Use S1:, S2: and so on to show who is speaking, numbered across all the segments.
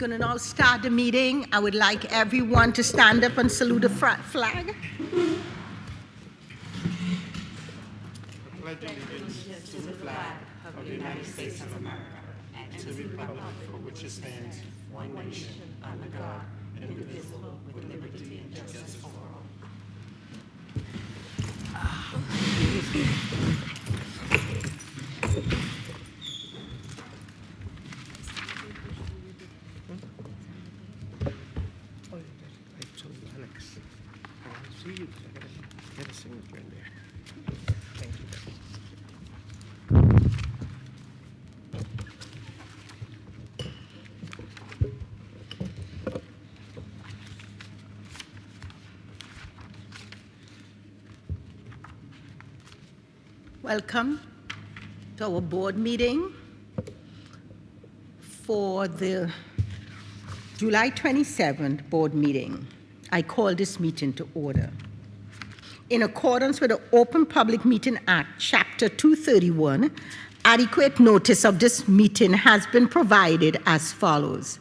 S1: going to now start the meeting. I would like everyone to stand up and salute the flag.
S2: Pledge allegiance to the flag of the United States of America and to the republic for which it stands, one nation, under God, indivisible, with liberty and justice for all.
S1: Welcome to our board meeting for the July 27th board meeting. I call this meeting to order. In accordance with the Open Public Meeting Act, Chapter 231, adequate notice of this meeting has been provided as follows.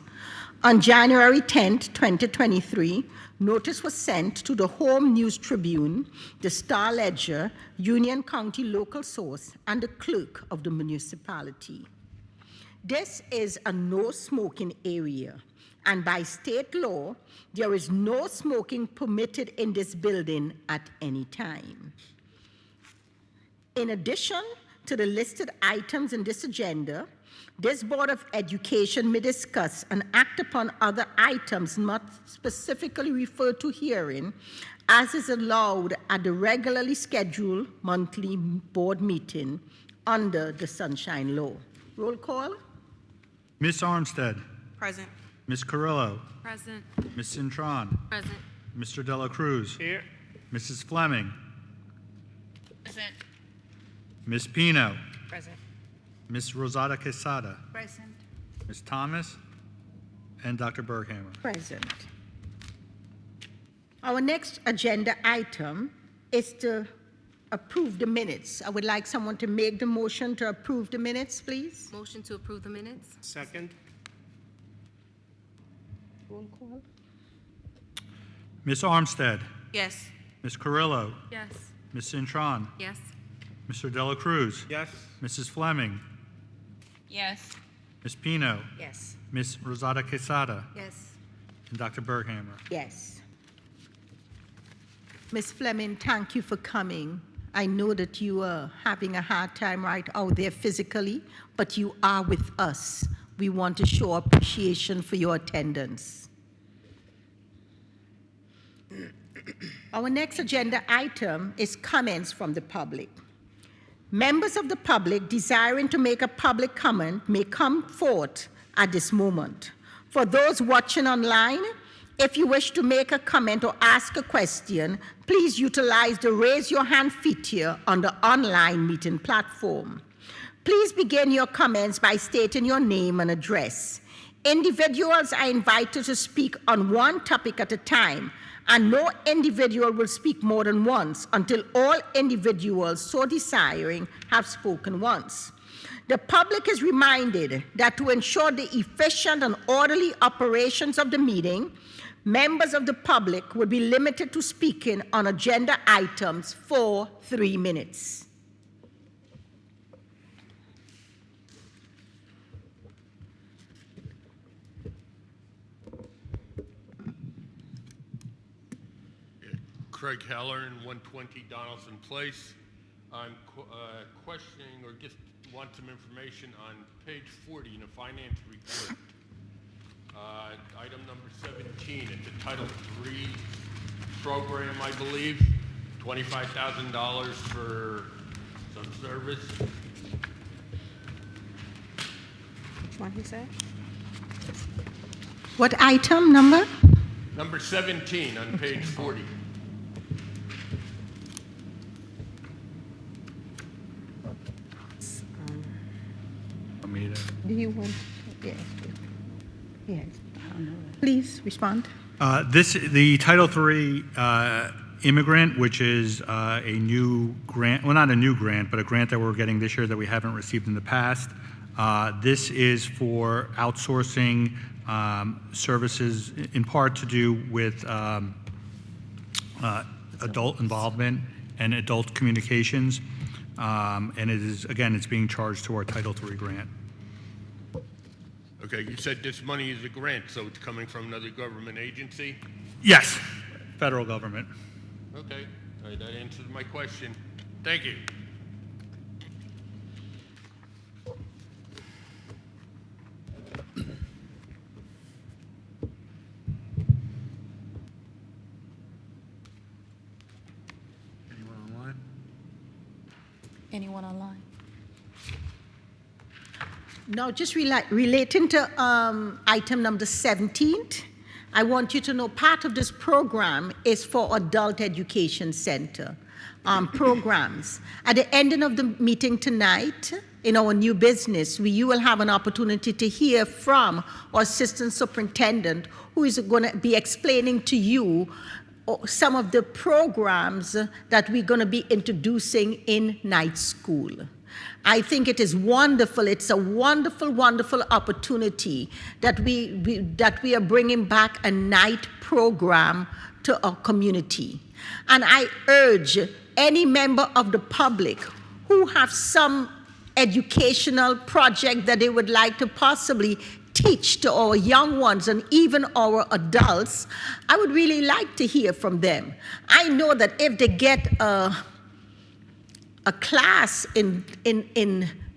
S1: On January 10th, 2023, notice was sent to the Home News Tribune, the Star Ledger, Union County Local Source, and the clerk of the municipality. This is a no smoking area, and by state law, there is no smoking permitted in this building at any time. In addition to the listed items in this agenda, this Board of Education may discuss and act upon other items not specifically referred to herein, as is allowed at the regularly scheduled monthly board meeting under the Sunshine Law. Roll call.
S3: Ms. Armstead.
S4: Present.
S3: Ms. Carrillo.
S4: Present.
S3: Ms. Cintron.
S4: Present.
S3: Mr. Dela Cruz.
S2: Here.
S3: Mrs. Fleming.
S4: Present.
S3: Ms. Pino.
S4: Present.
S3: Ms. Rosada Quesada.
S4: Present.
S3: Ms. Thomas. And Dr. Berghammer.
S1: Present. Our next agenda item is to approve the minutes. I would like someone to make the motion to approve the minutes, please.
S4: Motion to approve the minutes?
S2: Second.
S1: Roll call.
S3: Ms. Armstead.
S4: Yes.
S3: Ms. Carrillo.
S4: Yes.
S3: Ms. Cintron.
S4: Yes.
S3: Mr. Dela Cruz.
S2: Yes.
S3: Mrs. Fleming.
S4: Yes.
S3: Ms. Pino.
S4: Yes.
S3: Ms. Rosada Quesada.
S4: Yes.
S3: And Dr. Berghammer.
S1: Yes. Ms. Fleming, thank you for coming. I know that you are having a hard time right out there physically, but you are with us. We want to show appreciation for your attendance. Our next agenda item is comments from the public. Members of the public desiring to make a public comment may come forth at this moment. For those watching online, if you wish to make a comment or ask a question, please utilize the raise your hand feature on the online meeting platform. Please begin your comments by stating your name and address. Individuals are invited to speak on one topic at a time, and no individual will speak more than once until all individuals so desiring have spoken once. The public is reminded that to ensure the efficient and orderly operations of the meeting, members of the public will be limited to speaking on agenda items for 3 minutes.
S5: Craig Heller in 120 Donaldson Place. I'm questioning or just want some information on page 40 in the finance report. Item number 17, it's a Title III program, I believe. $25,000 for some service.
S4: Which one he said?
S1: What item number?
S5: Number 17 on page 40.
S1: Do you want? Yes. Yes. Please respond.
S3: The Title III immigrant, which is a new grant, well, not a new grant, but a grant that we're getting this year that we haven't received in the past. This is for outsourcing services in part to do with adult involvement and adult communications. And it is, again, it's being charged to our Title III grant.
S5: Okay, you said this money is a grant, so it's coming from another government agency?
S3: Yes, federal government.
S5: Okay, all right, that answers my question. Thank you.
S3: Anyone online?
S4: Anyone online?
S1: Now, just relating to item number 17, I want you to know part of this program is for Adult Education Center programs. At the ending of the meeting tonight, in our new business, you will have an opportunity to hear from our assistant superintendent, who is going to be explaining to you some of the programs that we're going to be introducing in night school. I think it is wonderful. It's a wonderful, wonderful opportunity that we are bringing back a night program to our community. And I urge any member of the public who have some educational project that they would like to possibly teach to our young ones and even our adults, I would really like to hear from them. I know that if they get a class in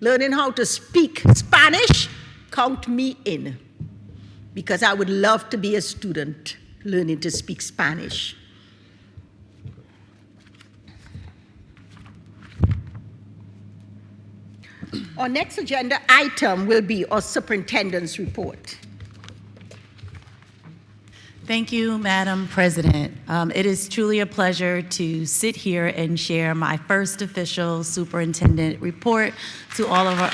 S1: learning how to speak Spanish, count me in, because I would love to be a student learning to speak Spanish. Our next agenda item will be our superintendent's report.
S6: Thank you, Madam President. It is truly a pleasure to sit here and share my first official superintendent report to all of our...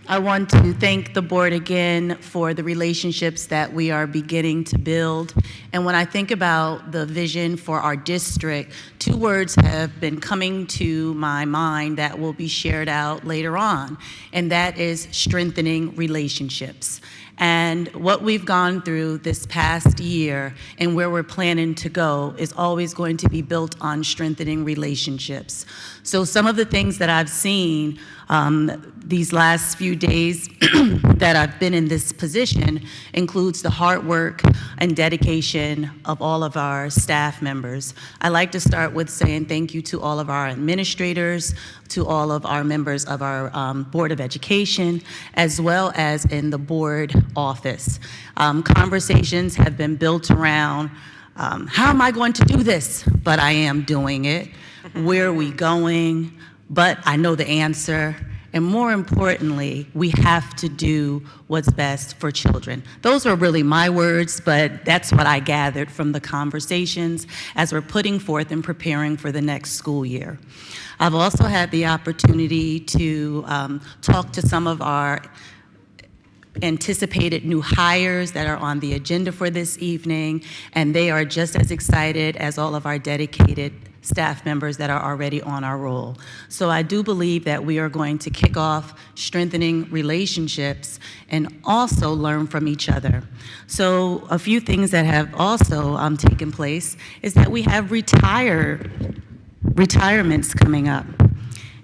S6: I want to thank the board again for the relationships that we are beginning to build. And when I think about the vision for our district, two words have been coming to my mind that will be shared out later on, and that is strengthening relationships. And what we've gone through this past year and where we're planning to go is always going to be built on strengthening relationships. So some of the things that I've seen these last few days that I've been in this position includes the hard work and dedication of all of our staff members. I like to start with saying thank you to all of our administrators, to all of our members of our Board of Education, as well as in the board office. Conversations have been built around, how am I going to do this? But I am doing it. Where are we going? But I know the answer. And more importantly, we have to do what's best for children. Those are really my words, but that's what I gathered from the conversations as we're putting forth and preparing for the next school year. I've also had the opportunity to talk to some of our anticipated new hires that are on the agenda for this evening, and they are just as excited as all of our dedicated staff members that are already on our roll. So I do believe that we are going to kick off strengthening relationships and also learn from each other. So a few things that have also taken place is that we have retirements coming up.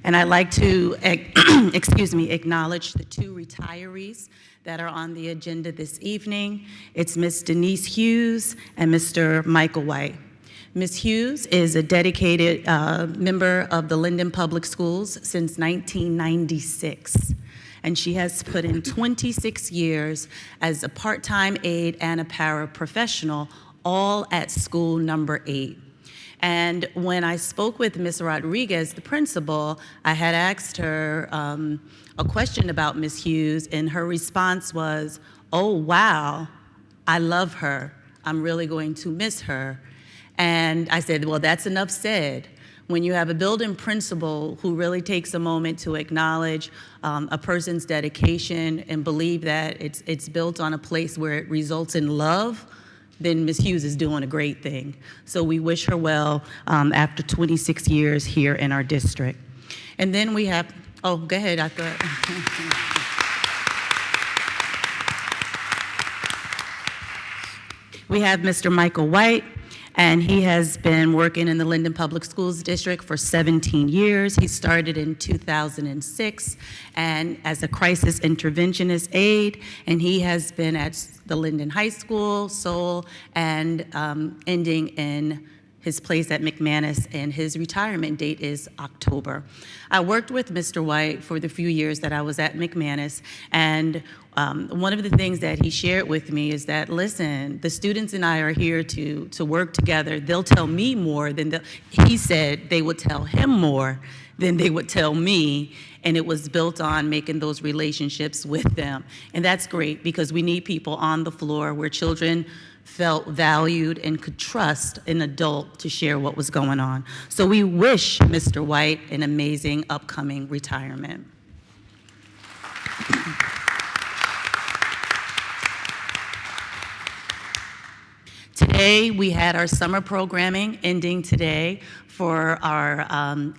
S6: And I'd like to, acknowledge the two retirees that are on the agenda this evening. It's Ms. Denise Hughes and Mr. Michael White. Ms. Hughes is a dedicated member of the Linden Public Schools since 1996. And she has put in 26 years as a part-time aide and a paraprofessional, all at school number 8. And when I spoke with Ms. Rodriguez, the principal, I had asked her a question about Ms. Hughes, and her response was, oh, wow, I love her. I'm really going to miss her. And I said, well, that's enough said. When you have a building principal who really takes a moment to acknowledge a person's dedication and believe that it's built on a place where it results in love, then Ms. Hughes is doing a great thing. So we wish her well after 26 years here in our district. And then we have, oh, go ahead, I thought. We have Mr. Michael White, and he has been working in the Linden Public Schools District for 17 years. He started in 2006 and as a crisis interventionist aide, and he has been at the Linden High School, Seoul, and ending in his place at McManus, and his retirement date is October. I worked with Mr. White for the few years that I was at McManus, and one of the things that he shared with me is that, listen, the students and I are here to work together. They'll tell me more than he said they would tell him more than they would tell me, and it was built on making those relationships with them. And that's great, because we need people on the floor where children felt valued and could trust an adult to share what was going on. So we wish Mr. White an amazing upcoming retirement. Today, we had our summer programming ending today for our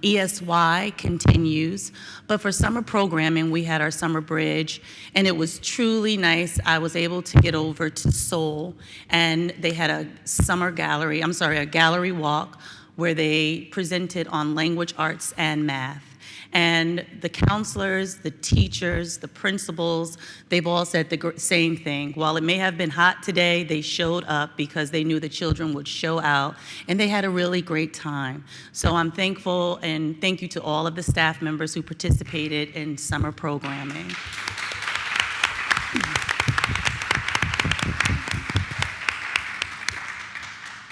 S6: ESY continues, but for summer programming, we had our summer bridge, and it was truly nice. I was able to get over to Seoul, and they had a a gallery walk where they presented on language arts and math. And the counselors, the teachers, the principals, they've all said the same thing. While it may have been hot today, they showed up because they knew the children would show out, and they had a really great time. So I'm thankful, and thank you to all of the staff members who participated in summer programming.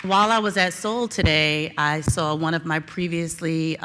S6: While I was at Seoul today, I saw one of my previously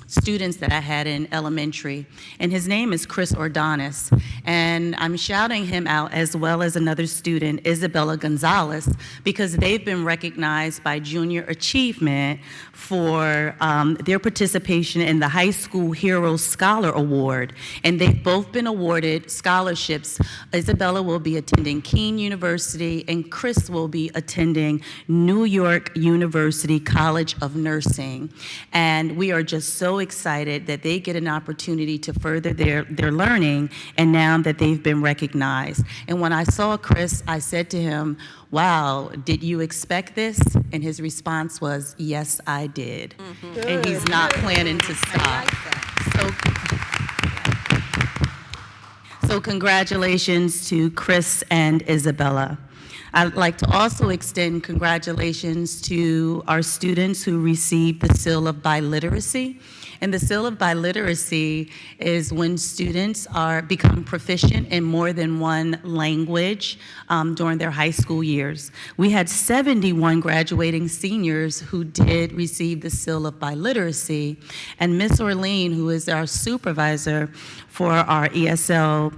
S6: students that I had in elementary, and his name is Chris Ordonis, and I'm shouting him out as well as another student, Isabella Gonzalez, because they've been recognized by Junior Achievement for their participation in the High School Hero Scholar Award, and they've both been awarded scholarships. Isabella will be attending Keene University, and Chris will be attending New York University College of Nursing, and we are just so excited that they get an opportunity to further their learning, and now that they've been recognized. And when I saw Chris, I said to him, wow, did you expect this? And his response was, yes, I did. And he's not planning to stop. So congratulations to Chris and Isabella. I'd like to also extend congratulations to our students who received the Seal of Biliteracy. And the Seal of Biliteracy is when students become proficient in more than one language during their high school years. We had 71 graduating seniors who did receive the Seal of Biliteracy, and Miss Orlean, who is our supervisor for our ESL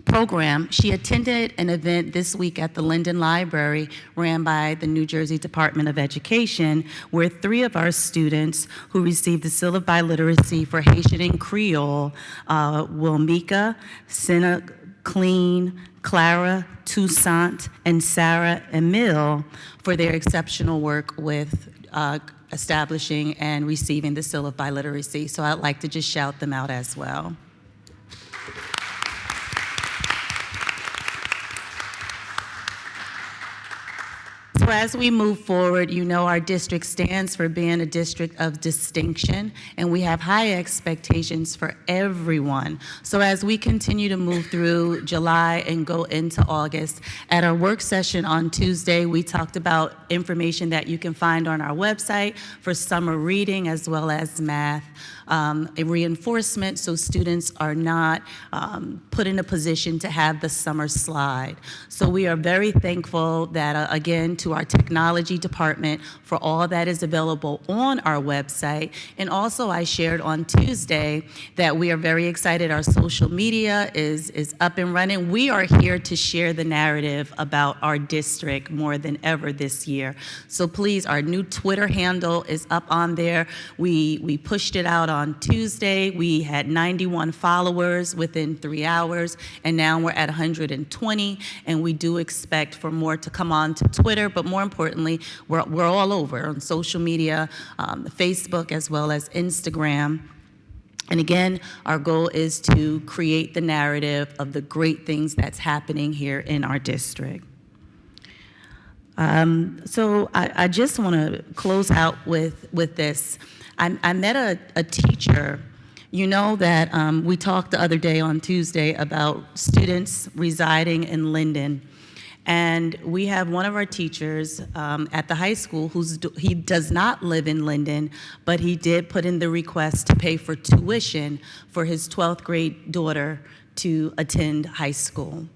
S6: program, she attended an event this week at the Linden Library ran by the New Jersey Department of Education, where 3 of our students who received the Seal of Biliteracy for Haitian and Creole, Wilmika, Senna Clean, Clara Toussaint, and Sarah Emile, for their exceptional work with establishing and receiving the Seal of Biliteracy. So I'd like to just shout them out as well. So as we move forward, you know our district stands for being a district of distinction, and we have high expectations for everyone. So as we continue to move through July and go into August, at our work session on Tuesday, we talked about information that you can find on our website for summer reading as well as math. A reinforcement so students are not put in a position to have the summer slide. So we are very thankful that, again, to our technology department for all that is available on our website. And also, I shared on Tuesday that we are very excited. Our social media is up and running. We are here to share the narrative about our district more than ever this year. So please, our new Twitter handle is up on there. We pushed it out on Tuesday. We had 91 followers within 3 hours, and now we're at 120, and we do expect for more to come on to Twitter, but more importantly, we're all over on social media, Facebook as well as Instagram. And again, our goal is to create the narrative of the great things that's happening here in our district. So I just want to close out with this. I met a teacher. You know that we talked the other day on Tuesday about students residing in Linden. And we have one of our teachers at the high school he does not live in Linden, but he did put in the request to pay for tuition for his 12th grade daughter to attend high school.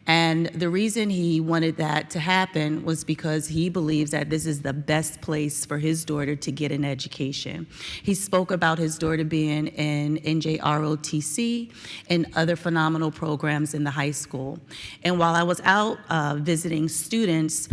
S6: And the reason he wanted that to happen was because he believes that this is the best place for his daughter to get an education. He spoke about his daughter being in NJROTC and other phenomenal programs in the high school. And while I was out visiting students,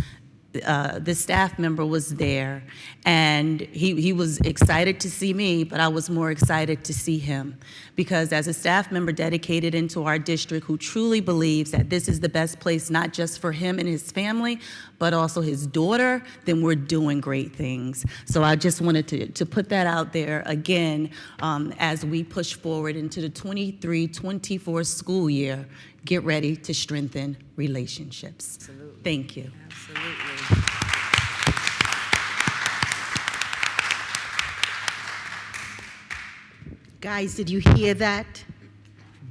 S6: the staff member was there, and he was excited to see me, but I was more excited to see him, because as a staff member dedicated into our district who truly believes that this is the best place not just for him and his family, but also his daughter, then we're doing great things. So I just wanted to put that out there again as we push forward into the 23-24 school year. Get ready to strengthen relationships.
S7: Absolutely.
S6: Thank you.
S7: Absolutely.
S1: Guys, did you hear that?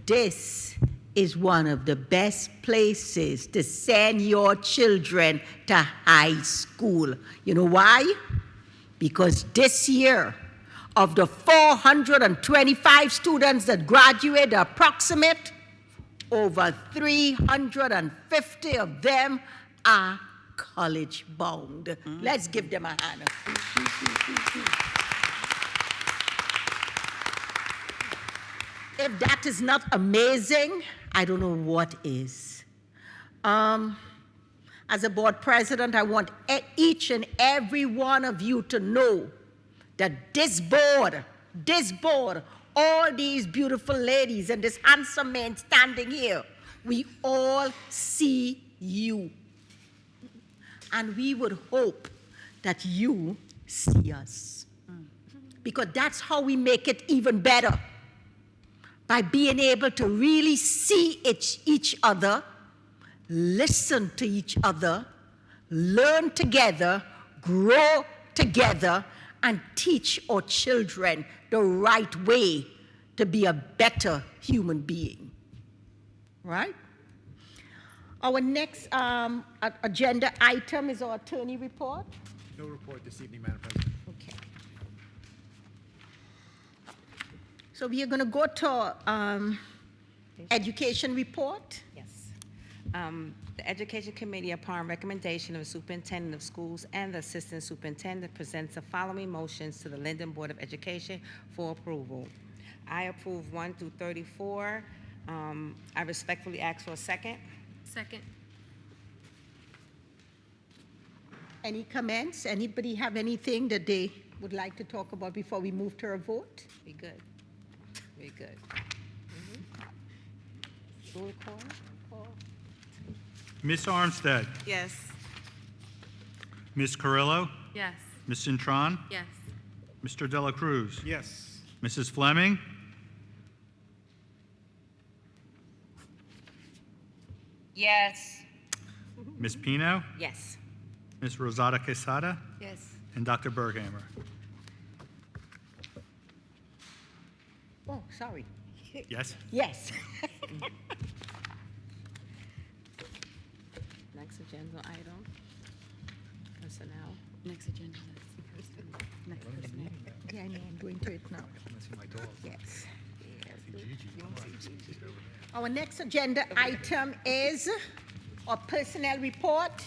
S1: This is one of the best places to send your children to high school. You know why? Because this year, of the 425 students that graduated, approximate, over 350 of them are college bound. Let's give them a hand. If that is not amazing, I don't know what is. As a board president, I want each and every one of you to know that this board, all these beautiful ladies and this handsome man standing here, we all see you. And we would hope that you see us. Because that's how we make it even better. By being able to really see each other, listen to each other, learn together, grow together, and teach our children the right way to be a better human being. Right? Our next agenda item is our attorney report.
S8: No report this evening, Madam President.
S1: Okay. So we are going to go to education report.
S7: Yes. The Education Committee, upon recommendation of the Superintendent of Schools and the Assistant Superintendent, presents the following motions to the Linden Board of Education for approval. I approve 1 through 34. I respectfully ask for a second.
S4: Second.
S1: Any comments? Anybody have anything that they would like to talk about before we move to a vote?
S7: Be good. Very good. Roll call.
S3: Ms. Armstead,
S7: Yes.
S3: Ms. Carrillo,
S4: Yes.
S3: Ms. Cintron,
S4: Yes.
S3: Mr. Dela Cruz,
S8: Yes.
S3: Mrs. Fleming,
S4: Yes.
S3: Ms. Pino,
S7: Yes.
S3: Ms. Rosada Quesada,
S4: Yes.
S3: and Dr. Berghammer.
S1: Oh, sorry.
S3: Yes?
S1: Yes.
S7: Next agenda item. Personnel.
S6: Next agenda. Next personnel.
S1: Yeah, I know, I'm going to it now.
S8: I see my dog.
S1: Yes. Our next agenda item is our personnel report.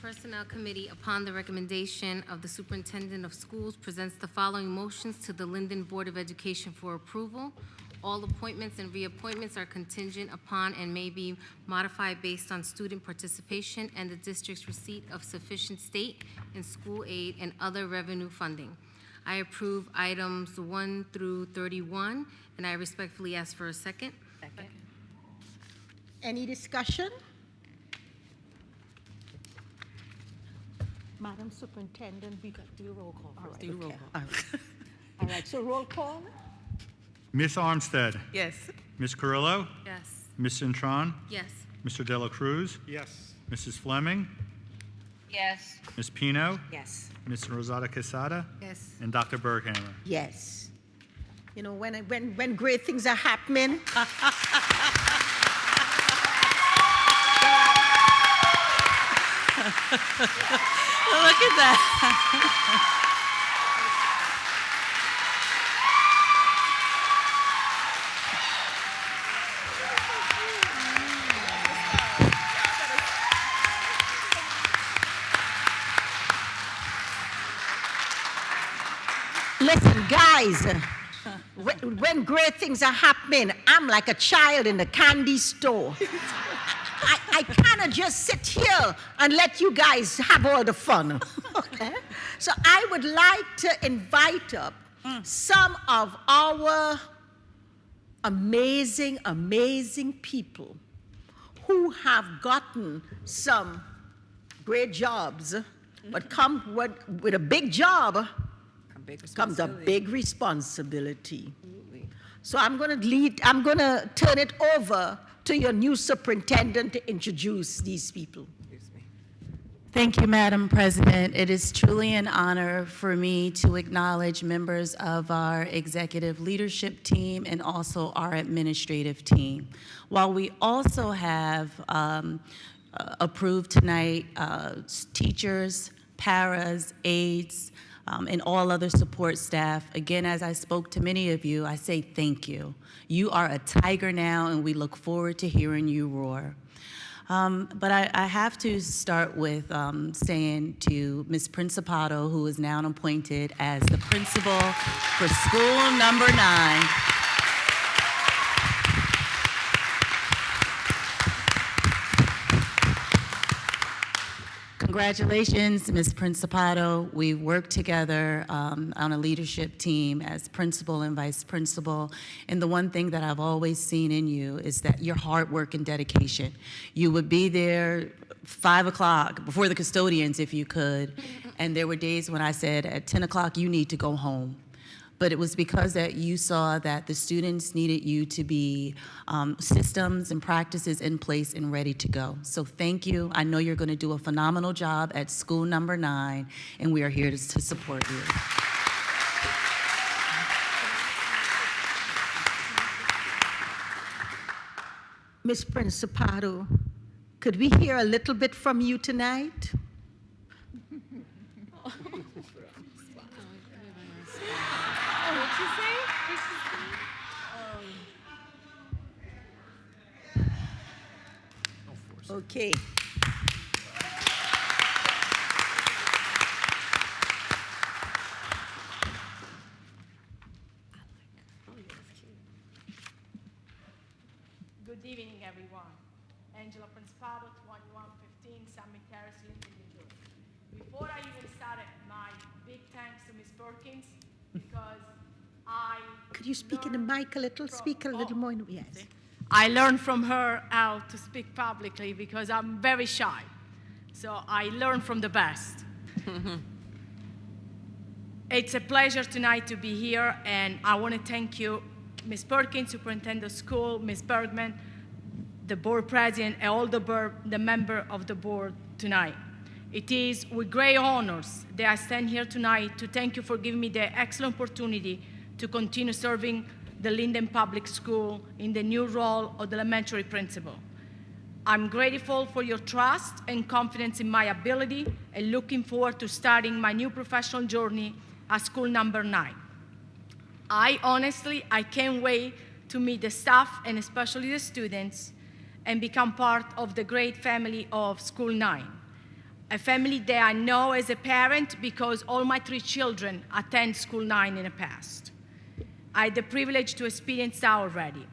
S4: Personnel Committee, upon the recommendation of the Superintendent of Schools, presents the following motions to the Linden Board of Education for approval. All appointments and reappointments are contingent upon and may be modified based on student participation and the district's receipt of sufficient state and school aid and other revenue funding. I approve items 1 through 31, and I respectfully ask for a second.
S7: Second.
S1: Any discussion? Madam Superintendent, we got to do roll call. All right,
S7: do roll
S1: okay.
S7: call.
S1: All right. All right, so roll call?
S3: Ms. Armstead,
S7: Yes.
S3: Ms. Carrillo,
S4: Yes.
S3: Ms. Cintron,
S4: Yes.
S3: Mr. De La Cruz,
S8: Yes.
S3: Mrs. Fleming,
S4: Yes.
S3: Ms. Pino,
S7: Yes.
S3: Ms. Rosada Quesada,
S4: Yes.
S3: and Dr. Berghammer.
S1: Yes. You know, when great things are happening,
S6: Look at that.
S1: listen, guys, when great things are happening, I'm like a child in the candy store. I cannot just sit here and let you guys have all the fun. Okay? So I would like to invite up some of our amazing, amazing people who have gotten some great jobs, but come with a big job comes a big responsibility. So I'm going to turn it over to your new superintendent to introduce these people.
S6: Thank you, Madam President. It is truly an honor for me to acknowledge members of our executive leadership team and also our administrative team. While we also have approved tonight teachers, paras, aides, and all other support staff, again, as I spoke to many of you, I say thank you. You are a tiger now, and we look forward to hearing you roar. But I have to start with saying to Ms. Principato, who is now appointed as the principal for school number 9. Congratulations, Ms. Principato. We worked together on a leadership team as principal and vice principal. And the one thing that I've always seen in you is that your hard work and dedication. You would be there 5 o'clock before the custodians if you could. And there were days when I said, at 10 o'clock, you need to go home. But it was because that you saw that the students needed you to be systems and practices in place and ready to go. So thank you. I know you're going to do a phenomenal job at school number 9, and we are here to support you.
S1: Ms. Principato, could we hear a little bit from you tonight? Okay.
S9: Good evening, everyone. Angela Principato, 2115 Summit Terrace, Linden, New Jersey. Before I even started, my big thanks to Ms. Perkins, because I
S1: Could you speak in the mic a little? Speak a little more. Yes.
S9: I learned from her how to speak publicly because I'm very shy. So I learned from the best. It's a pleasure tonight to be here, and I want to thank you, Ms. Perkins, Superintendent of School, Ms. Bergman, the board president, and all the member of the board tonight. It is with great honors that I stand here tonight to thank you for giving me the excellent opportunity to continue serving the Linden Public School in the new role of the elementary principal. I'm grateful for your trust and confidence in my ability and looking forward to starting my new professional journey at school number 9. I can't wait to meet the staff and especially the students and become part of the great family of School 9. a family that I know as a parent because all my 3 children attend School 9 in the past. I had the privilege to experience that already.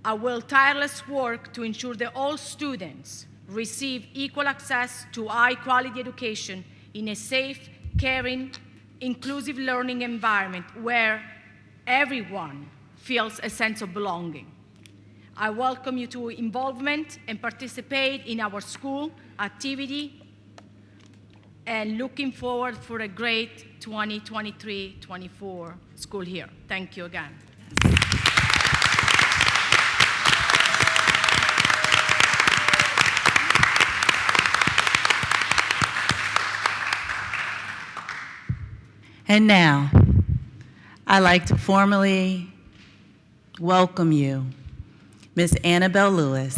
S9: I will tireless work to ensure that all students receive equal access to high-quality education in a safe, caring, inclusive learning environment where everyone feels a sense of belonging. I welcome you to involvement and participate in our school activity and looking forward for a great 2023-24 school year. Thank you again.
S6: And now, I'd like to formally welcome you, Ms. Annabelle Lewis.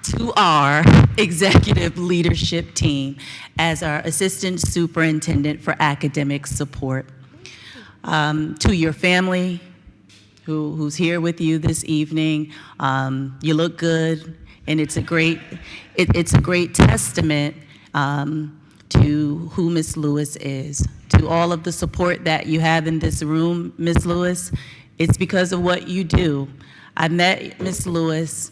S6: To our executive leadership team as our Assistant Superintendent for Academic Support. To your family who's here with you this evening, you look good, and it's a great testament to who Ms. Lewis is. To all of the support that you have in this room, Ms. Lewis, it's because of what you do. I met Ms. Lewis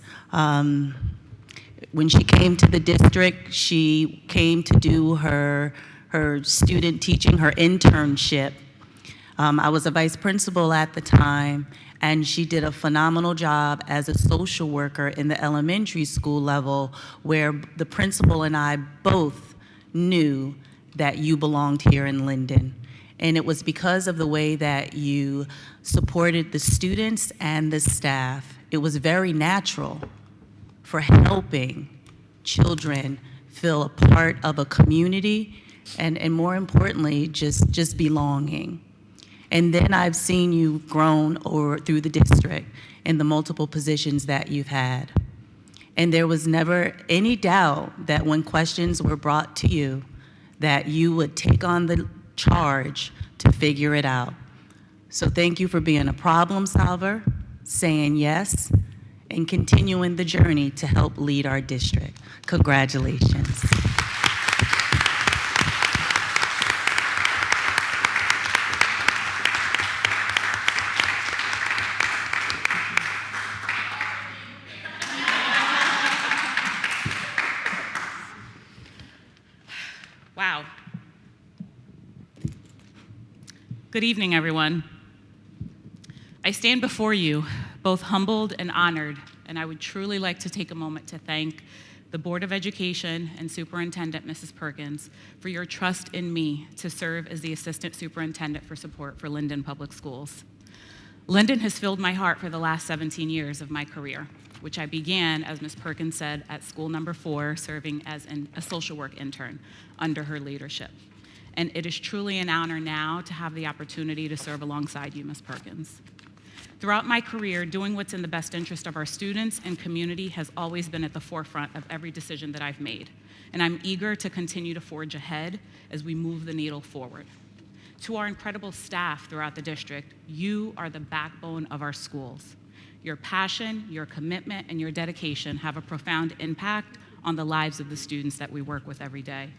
S6: when she came to the district. She came to do her student teaching, her internship. I was a vice principal at the time, and she did a phenomenal job as a social worker in the elementary school level, where the principal and I both knew that you belonged here in Linden. And it was because of the way that you supported the students and the staff. It was very natural for helping children feel a part of a community and more importantly, just belonging. And then I've seen you grown through the district in the multiple positions that you've had. And there was never any doubt that when questions were brought to you, that you would take on the charge to figure it out. So thank you for being a problem solver, saying yes, and continuing the journey to help lead our district. Congratulations.
S10: Wow. Good evening, everyone. I stand before you both humbled and honored, and I would truly like to take a moment to thank the Board of Education and Superintendent Mrs. Perkins for your trust in me to serve as the Assistant Superintendent for Support for Linden Public Schools. Linden has filled my heart for the last 17 years of my career, which I began, as Ms. Perkins said, at school number 4, serving as a social work intern under her leadership. And it is truly an honor now to have the opportunity to serve alongside you, Ms. Perkins. Throughout my career, doing what's in the best interest of our students and community has always been at the forefront of every decision that I've made. And I'm eager to continue to forge ahead as we move the needle forward. To our incredible staff throughout the district, you are the backbone of our schools. Your passion, your commitment, and your dedication have a profound impact on the lives of the students that we work with every day.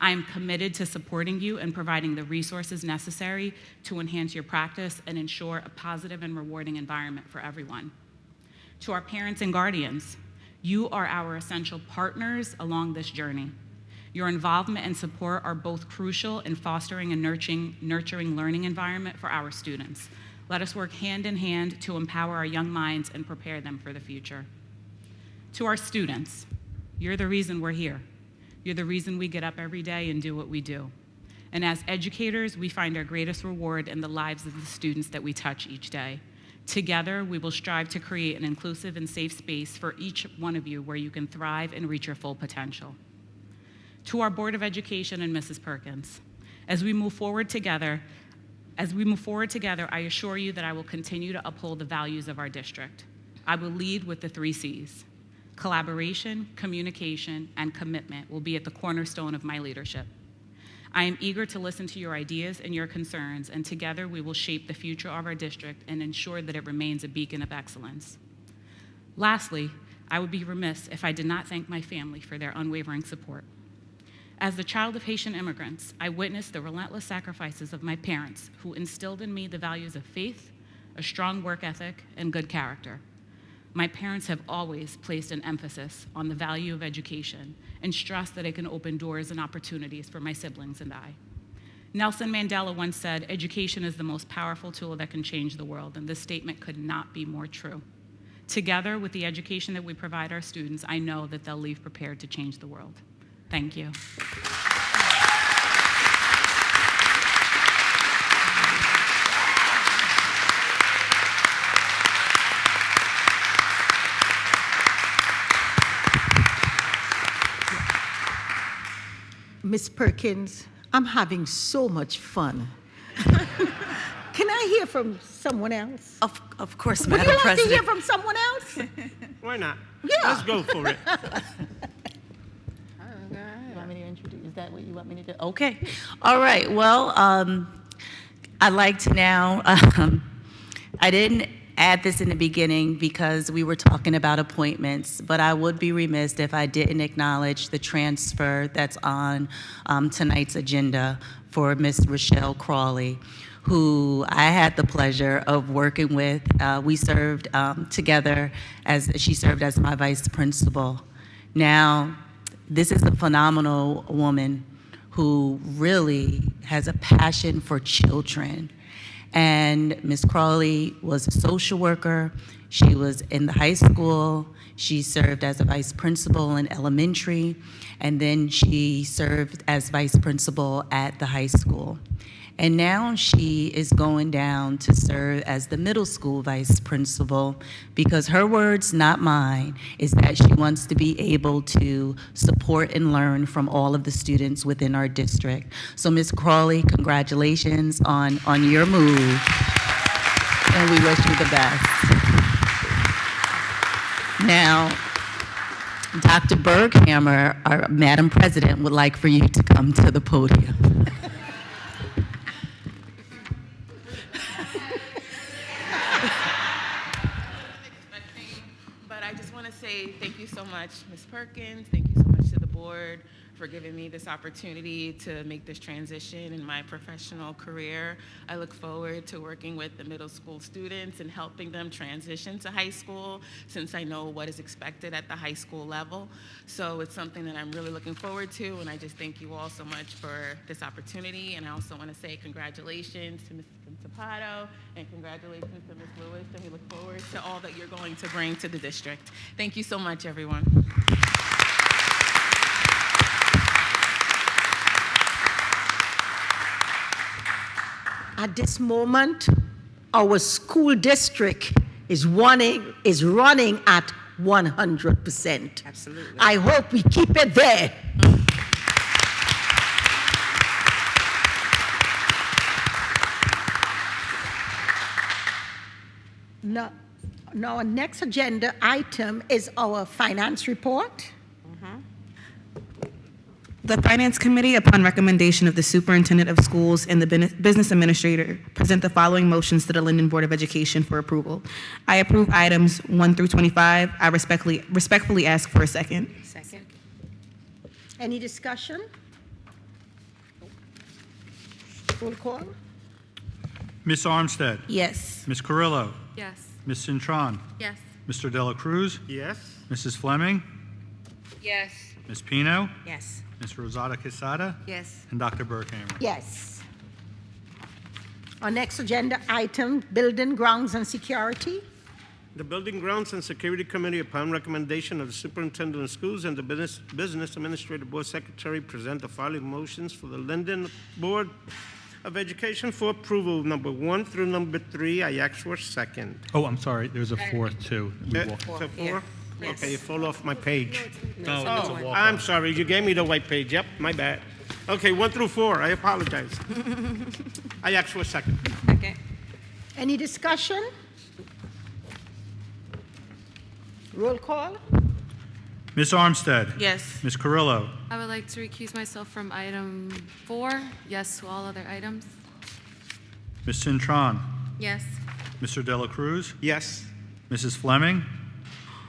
S10: I am committed to supporting you and providing the resources necessary to enhance your practice and ensure a positive and rewarding environment for everyone. To our parents and guardians, you are our essential partners along this journey. Your involvement and support are both crucial in fostering a nurturing learning environment for our students. Let us work hand in hand to empower our young minds and prepare them for the future. To our students, you're the reason we're here. You're the reason we get up every day and do what we do. And as educators, we find our greatest reward in the lives of the students that we touch each day. Together, we will strive to create an inclusive and safe space for each one of you where you can thrive and reach your full potential. To our Board of Education and Mrs. Perkins, as we move forward together, I assure you that I will continue to uphold the values of our district. I will lead with the 3 C's. Collaboration, communication, and commitment will be at the cornerstone of my leadership. I am eager to listen to your ideas and your concerns, and together we will shape the future of our district and ensure that it remains a beacon of excellence. Lastly, I would be remiss if I did not thank my family for their unwavering support. As the child of Haitian immigrants, I witnessed the relentless sacrifices of my parents, who instilled in me the values of faith, a strong work ethic, and good character. My parents have always placed an emphasis on the value of education and stressed that it can open doors and opportunities for my siblings and I. Nelson Mandela once said, "Education is the most powerful tool that can change the world," and this statement could not be more true. Together with the education that we provide our students, I know that they'll leave prepared to change the world. Thank you.
S1: Ms. Perkins, I'm having so much fun. Can I hear from someone else?
S6: Of course,
S1: Would
S6: Madam
S1: you like
S6: President.
S1: to hear from someone else?
S2: Why not?
S1: Yeah.
S2: Let's go for it.
S6: You want me to introduce? Is that what you want me to do? Okay. All right. Well, I'd like to now, I didn't add this in the beginning because we were talking about appointments, but I would be remiss if I didn't acknowledge the transfer that's on tonight's agenda for Ms. Rochelle Crawley, who I had the pleasure of working with. We served together as she served as my vice principal. Now, this is a phenomenal woman who really has a passion for children. And Ms. Crawley was a social worker. She was in the high school. She served as a vice principal in elementary, and then she served as vice principal at the high school. And now she is going down to serve as the middle school vice principal because her words, not mine, is that she wants to be able to support and learn from all of the students within our district. So Ms. Crawley, congratulations on your move, and we wish you the best. Now, Dr. Berghammer, our Madam President, would like for you to come to the podium.
S11: But I just want to say thank you so much, Ms. Perkins. Thank you so much to the board for giving me this opportunity to make this transition in my professional career. I look forward to working with the middle school students and helping them transition to high school, since I know what is expected at the high school level. So it's something that I'm really looking forward to, and I just thank you all so much for this opportunity. And I also want to say congratulations to Ms. Zapato and congratulations to Ms. Lewis, and we look forward to all that you're going to bring to the district. Thank you so much, everyone.
S1: At this moment, our school district is running at 100%.
S7: Absolutely.
S1: I hope we keep it there. Now, our next agenda item is our finance report.
S12: The Finance Committee, upon recommendation of the Superintendent of Schools and the Business Administrator, present the following motions to the Linden Board of Education for approval. I approve items 1 through 25. I respectfully ask for a second.
S7: Second.
S1: Any discussion? Roll call.
S3: Ms. Armstead?
S6: Yes.
S3: Ms. Carrillo?
S4: Yes.
S3: Ms. Cintron?
S4: Yes.
S3: Mr. Dela Cruz?
S2: Yes.
S3: Mrs. Fleming?
S4: Yes.
S3: Ms. Pino?
S7: Yes.
S3: Ms. Rosada Quesada?
S7: Yes.
S3: And Dr. Berghammer?
S1: Yes. Our next agenda item, building, grounds, and security.
S2: The Building Grounds and Security Committee, upon recommendation of the Superintendent of Schools and the Business Administrative Board Secretary, present the following motions for the Linden Board of Education for approval, number 1 through number 3. I ask for a second.
S3: Oh, I'm sorry, there's a fourth, too.
S2: So 4? Okay, you fall off my page.
S3: No, it's a walk-on.
S2: I'm sorry, you gave me the white page. Yep, my bad. Okay, 1 through 4, I apologize. I ask for a second.
S7: Second.
S1: Any discussion? Roll call.
S3: Ms. Armstead?
S12: Yes.
S3: Ms. Carrillo?
S13: I would like to recuse myself from item 4. Yes to all other items.
S3: Ms. Cintron?
S4: Yes.
S3: Mr. Dela Cruz?
S8: Yes.
S3: Mrs. Fleming?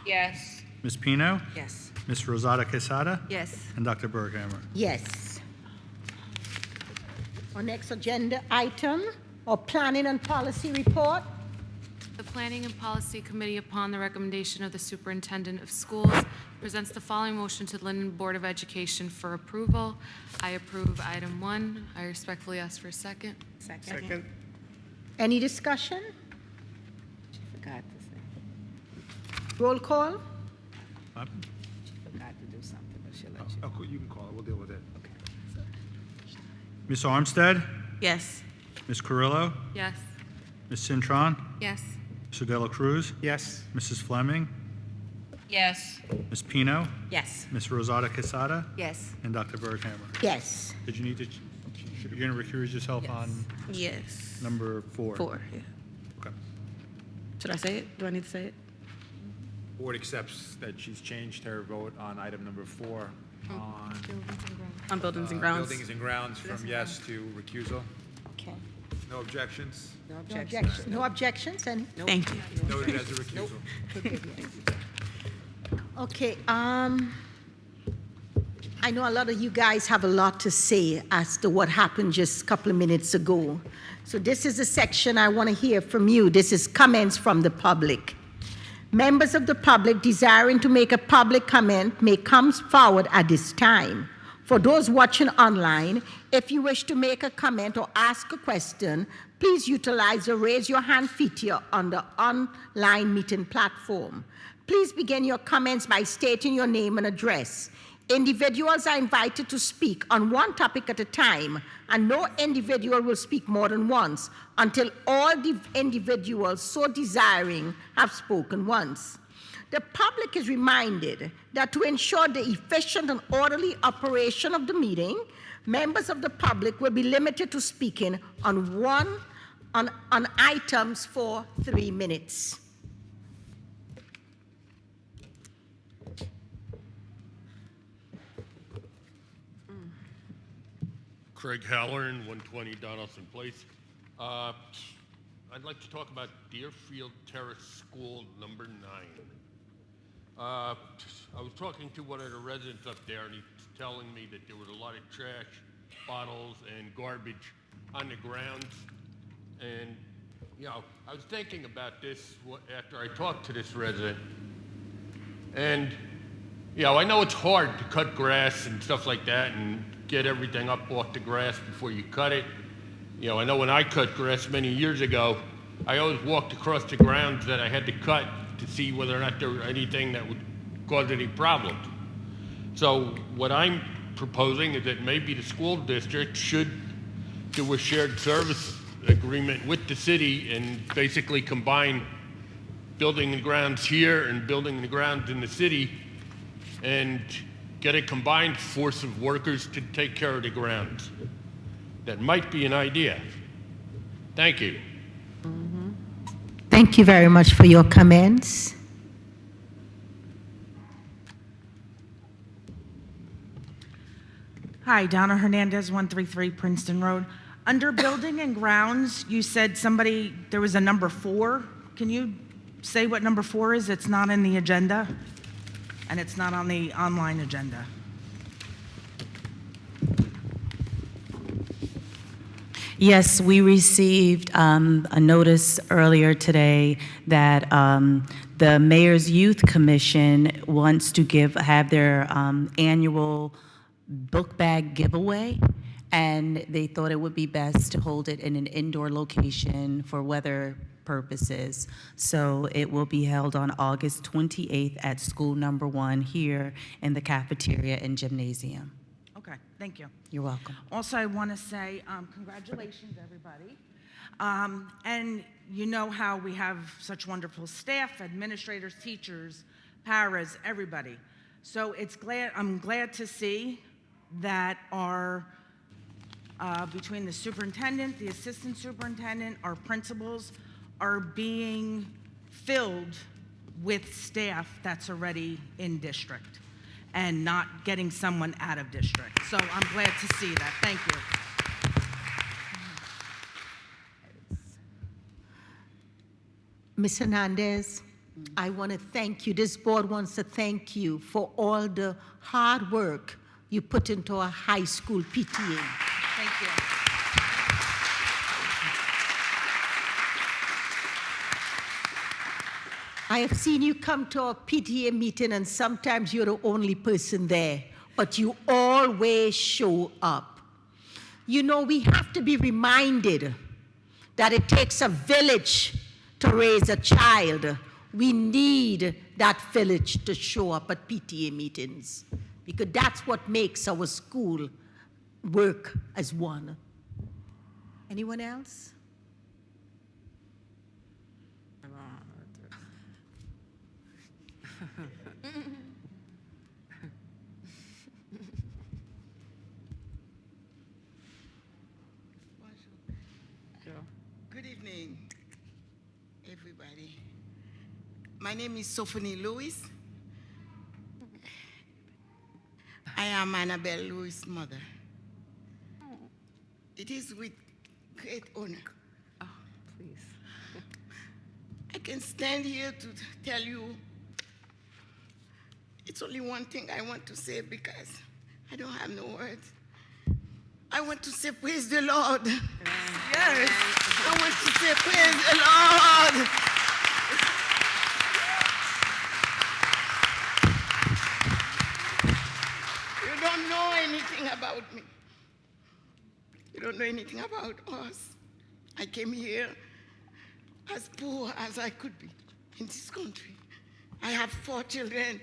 S9: Yes.
S3: Ms. Pino?
S7: Yes.
S3: Ms. Rosada Quesada?
S7: Yes.
S3: And Dr. Berghammer.
S1: Yes. Our next agenda item, or Planning and Policy Report.
S13: The Planning and Policy Committee, upon the recommendation of the Superintendent of Schools, presents the following motion to the Linden Board of Education for approval. I approve item 1. I respectfully ask for a second.
S7: Second.
S1: Any discussion?
S7: She forgot to say.
S1: Roll call?
S3: What?
S7: She forgot to do something, but she'll let you.
S8: Oh, cool. You can call it. We'll deal with it.
S3: Ms. Armstead?
S12: Yes.
S3: Ms. Carrillo?
S13: Yes.
S3: Ms. Cintron?
S4: Yes.
S3: Mr. Dela Cruz?
S8: Yes.
S3: Mrs. Fleming?
S9: Yes.
S3: Ms. Pino?
S7: Yes.
S3: Ms. Rosada Quesada?
S7: Yes.
S3: And Dr. Berghammer.
S1: Yes.
S3: Did you need to, you're going to recuse yourself on
S12: Yes.
S3: number 4?
S12: 4, yeah.
S3: Okay.
S12: Should I say it? Do I need to say it?
S8: Board accepts that she's changed her vote on item number 4 on
S12: On buildings and grounds.
S8: buildings and grounds from yes to recusal.
S7: Okay.
S8: No objections?
S7: No
S1: No
S7: objection.
S1: objections? No objections? Any?
S12: Thank you.
S8: Noted as a recusal.
S1: Okay, I know a lot of you guys have a lot to say as to what happened just a couple of minutes ago. So this is the section I want to hear from you. This is comments from the public. Members of the public desiring to make a public comment may come forward at this time. For those watching online, if you wish to make a comment or ask a question, please utilize the raise your hand feature on the online meeting platform. Please begin your comments by stating your name and address. Individuals are invited to speak on one topic at a time, and no individual will speak more than once until all the individuals so desiring have spoken once. The public is reminded that to ensure the efficient and orderly operation of the meeting, members of the public will be limited to speaking on items for 3 minutes.
S5: Craig Halloran, 120 Donaldson Place. I'd like to talk about Deerfield Terrace School number 9. I was talking to one of the residents up there, and he's telling me that there was a lot of trash, bottles, and garbage on the grounds. And, you know, I was thinking about this after I talked to this resident. And, you know, I know it's hard to cut grass and stuff like that and get everything up off the grass before you cut it. You know, I know when I cut grass many years ago, I always walked across the grounds that I had to cut to see whether or not there was anything that would cause any problems. So what I'm proposing is that maybe the school district should do a shared service agreement with the city and basically combine building the grounds here and building the grounds in the city and get a combined force of workers to take care of the grounds. That might be an idea. Thank you.
S1: Thank you very much for your comments.
S14: Hi, Donna Hernandez, 133 Princeton Road. Under building and grounds, you said there was a number 4. Can you say what number 4 is? It's not in the agenda, and it's not on the online agenda.
S6: Yes, we received a notice earlier today that the Mayor's Youth Commission wants to have their annual book bag giveaway, and they thought it would be best to hold it in an indoor location for weather purposes. So it will be held on August 28th at school number 1 here in the cafeteria and gymnasium.
S14: Okay, thank you.
S6: You're welcome.
S14: Also, I want to say congratulations, everybody. And you know how we have such wonderful staff, administrators, teachers, paras, everybody. So I'm glad to see that between the superintendent, the assistant superintendent, our principals are being filled with staff that's already in district. and not getting someone out of district. So I'm glad to see that. Thank you.
S1: Ms. Hernandez, I want to thank you. This board wants to thank you for all the hard work you put into our high school PTA.
S14: Thank you.
S1: I have seen you come to a PTA meeting and sometimes you're the only person there, but you always show up. You know, we have to be reminded that it takes a village to raise a child. We need that village to show up at PTA meetings because that's what makes our school work as one. Anyone else?
S15: Good evening, everybody. My name is Sophanie Lewis. I am Annabelle Lewis' mother. It is with great honor.
S7: Oh, please.
S15: I can stand here to tell you it's only one thing I want to say because I don't have no words. I want to say praise the Lord. Yes, I want to say praise the Lord. You don't know anything about me. You don't know anything about us. I came here as poor as I could be in this country. I have 4 children.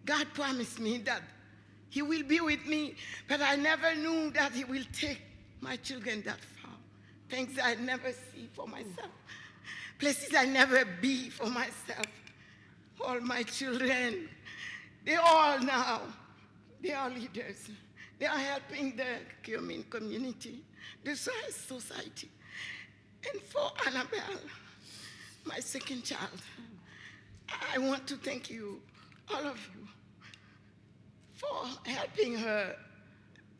S15: God promised me that He will be with me, but I never knew that He will take my children that far. Things I never see for myself. Places I never be for myself. All my children, they all now, they are leaders. They are helping the community, the society. And for Annabelle, my second child, I want to thank you, all of you, for helping her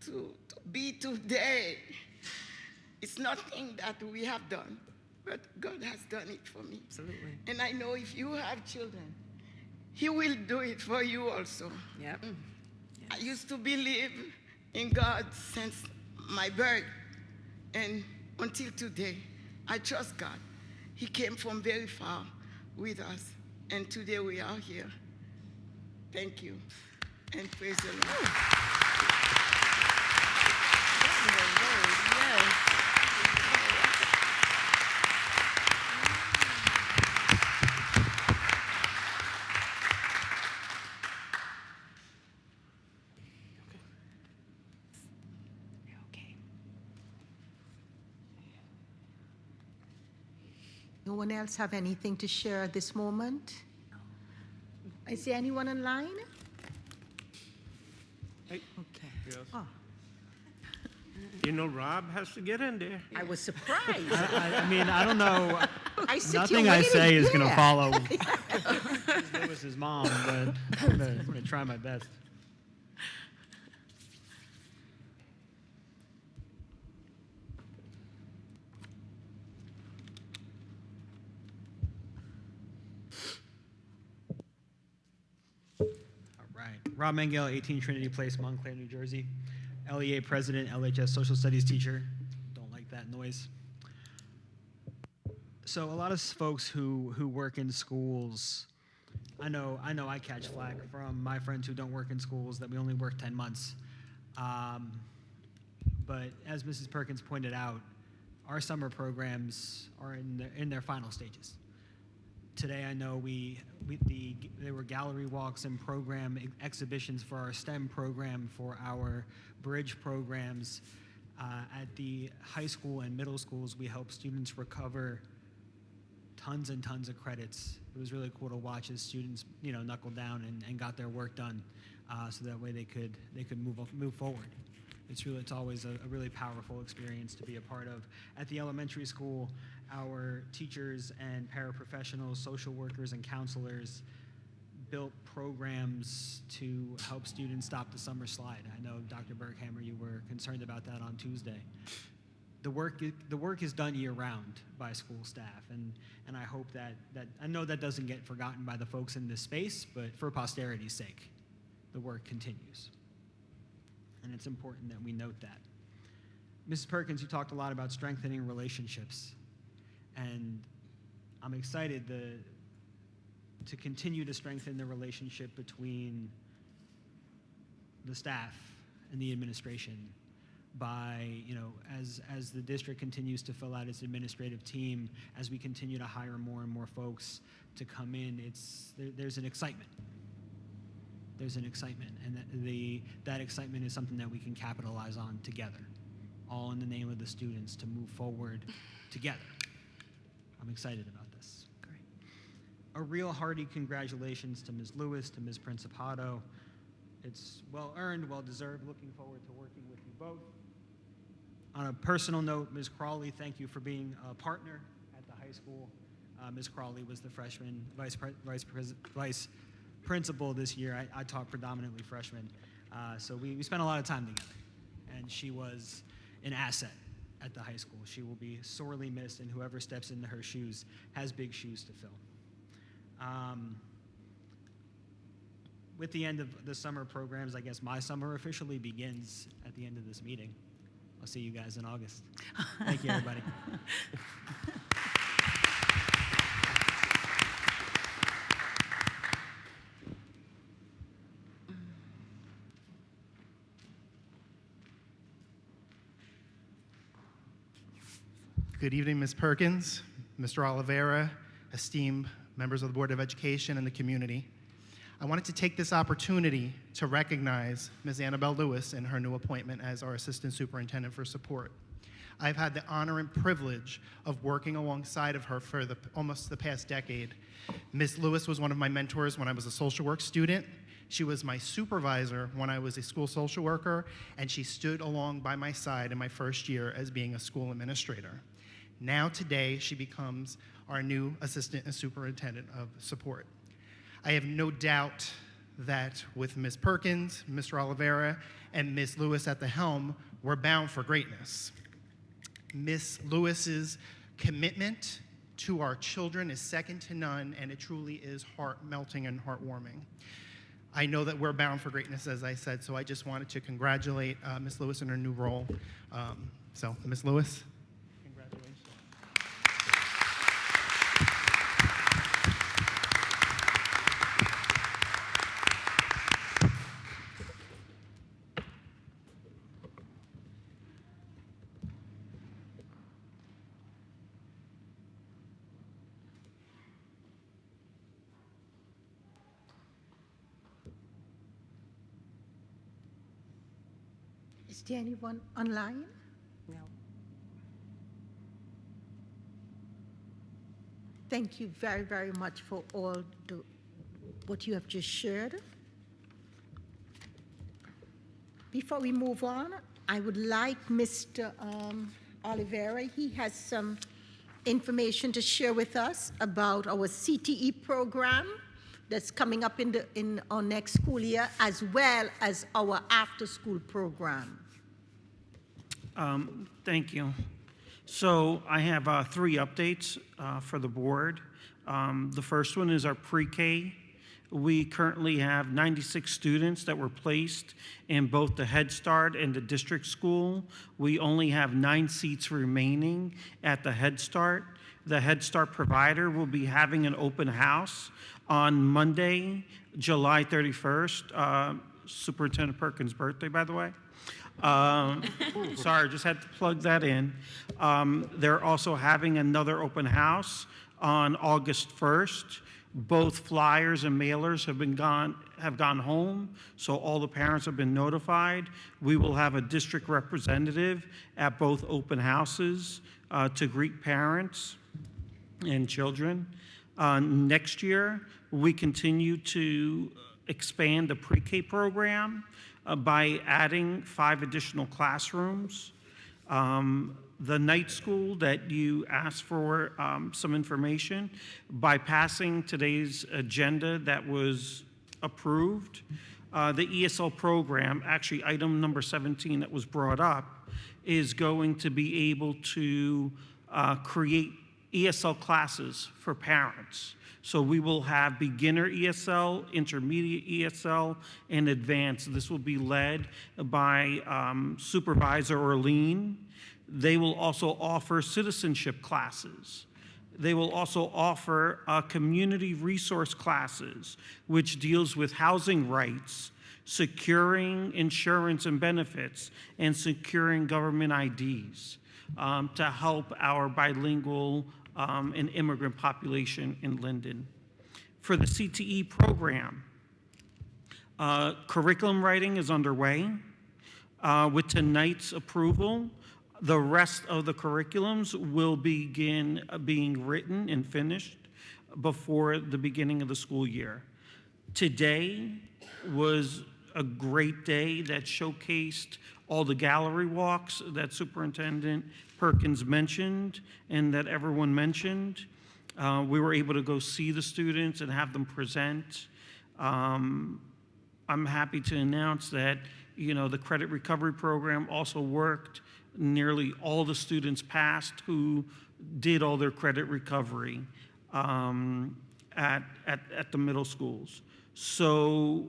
S15: to be today. It's nothing that we have done, but God has done it for me.
S7: Absolutely.
S15: And I know if you have children, He will do it for you also.
S7: Yep. Yes.
S15: I used to believe in God since my birth, and until today, I trust God. He came from very far with us, and today we are here. Thank you, and praise the Lord.
S1: No one else have anything to share at this moment? Is there anyone online?
S2: Hey,
S1: Okay.
S2: yes.
S1: Oh,
S2: You know, Rob has to get in there.
S1: I was surprised.
S3: I mean, I don't know.
S1: I sit
S3: Nothing
S1: here
S3: I
S1: waiting.
S3: say is going to
S1: Yeah.
S3: follow Lewis's mom, but I'm going to try my best. All right. Rob Mangale, 18 Trinity Place, Montclair, New Jersey. LEA president, LHS social studies teacher. Don't like that noise. So a lot of folks who work in schools, I know I catch flack from my friends who don't work in schools that we only work 10 months. But as Mrs. Perkins pointed out, our summer programs are in their final stages. Today, I know there were gallery walks and program exhibitions for our STEM program, for our bridge programs. At the high school and middle schools, we help students recover tons and tons of credits. It was really cool to watch as students, knuckle down and got their work done, so that way they could move forward. It's always a really powerful experience to be a part of. At the elementary school, our teachers and paraprofessionals, social workers and counselors built programs to help students stop the summer slide. I know, Dr. Berghammer, you were concerned about that on Tuesday. The work is done year-round by school staff, and I hope that I know that doesn't get forgotten by the folks in this space, but for posterity's sake, the work continues. And it's important that we note that. Mrs. Perkins, you talked a lot about strengthening relationships, and I'm excited to continue to strengthen the relationship between the staff and the administration by, as the district continues to fill out its administrative team, as we continue to hire more and more folks to come in, there's an excitement. There's an excitement, and that excitement is something that we can capitalize on together, all in the name of the students, to move forward together. I'm excited about this. Great. A real hearty congratulations to Ms. Lewis, to Ms. Principato. It's well-earned, well-deserved. Looking forward to working with you both. On a personal note, Ms. Crawley, thank you for being a partner at the high school. Ms. Crawley was the freshman vice principal this year. I taught predominantly freshmen, so we spent a lot of time together, and she was an asset at the high school. She will be sorely missed, and whoever steps into her shoes has big shoes to fill. With the end of the summer programs, I guess my summer officially begins at the end of this meeting. I'll see you guys in August. Thank you, everybody.
S2: Good evening, Ms. Perkins, Mr. Oliveira, esteemed members of the Board of Education and the community. I wanted to take this opportunity to recognize Ms. Annabelle Lewis in her new appointment as our Assistant Superintendent for Support. I've had the honor and privilege of working alongside of her for almost the past decade. Ms. Lewis was one of my mentors when I was a social work student. She was my supervisor when I was a school social worker, and she stood along by my side in my first year as being a school administrator. Now today, she becomes our new Assistant and Superintendent of Support. I have no doubt that with Ms. Perkins, Mr. Oliveira, and Ms. Lewis at the helm, we're bound for greatness. Ms. Lewis's commitment to our children is second to none, and it truly is heart-melting and heartwarming. I know that we're bound for greatness, as I said, so I just wanted to congratulate Ms. Lewis in her new role. So, Ms. Lewis, congratulations.
S1: Is there anyone online?
S7: No.
S1: Thank you very, very much for all what you have just shared. Before we move on, I would like Mr. Oliveira, he has some information to share with us about our CTE program that's coming up in our next school year, as well as our after-school program.
S16: Thank you. So I have 3 updates for the board. The first one is our pre-K. We currently have 96 students that were placed in both the Head Start and the district school. We only have 9 seats remaining at the Head Start. The Head Start provider will be having an open house on Monday, July 31st, Superintendent Perkins' birthday, by the way. Sorry, just had to plug that in. They're also having another open house on August 1st. Both flyers and mailers have gone home, so all the parents have been notified. We will have a district representative at both open houses to greet parents and children. Next year, we continue to expand the pre-K program by adding 5 additional classrooms. The night school that you asked for some information, by passing today's agenda that was approved, the ESL program, actually item number 17 that was brought up, is going to be able to create ESL classes for parents. So we will have beginner ESL, intermediate ESL, and advanced. This will be led by Supervisor Orlean. They will also offer citizenship classes. They will also offer community resource classes, which deals with housing rights, securing insurance and benefits, and securing government IDs to help our bilingual and immigrant population in Linden. For the CTE program, curriculum writing is underway. With tonight's approval, the rest of the curriculums will begin being written and finished before the beginning of the school year. Today was a great day that showcased all the gallery walks that Superintendent Perkins mentioned and that everyone mentioned. We were able to go see the students and have them present. I'm happy to announce that, the credit recovery program also worked. Nearly all the students passed who did all their credit recovery at the middle schools. So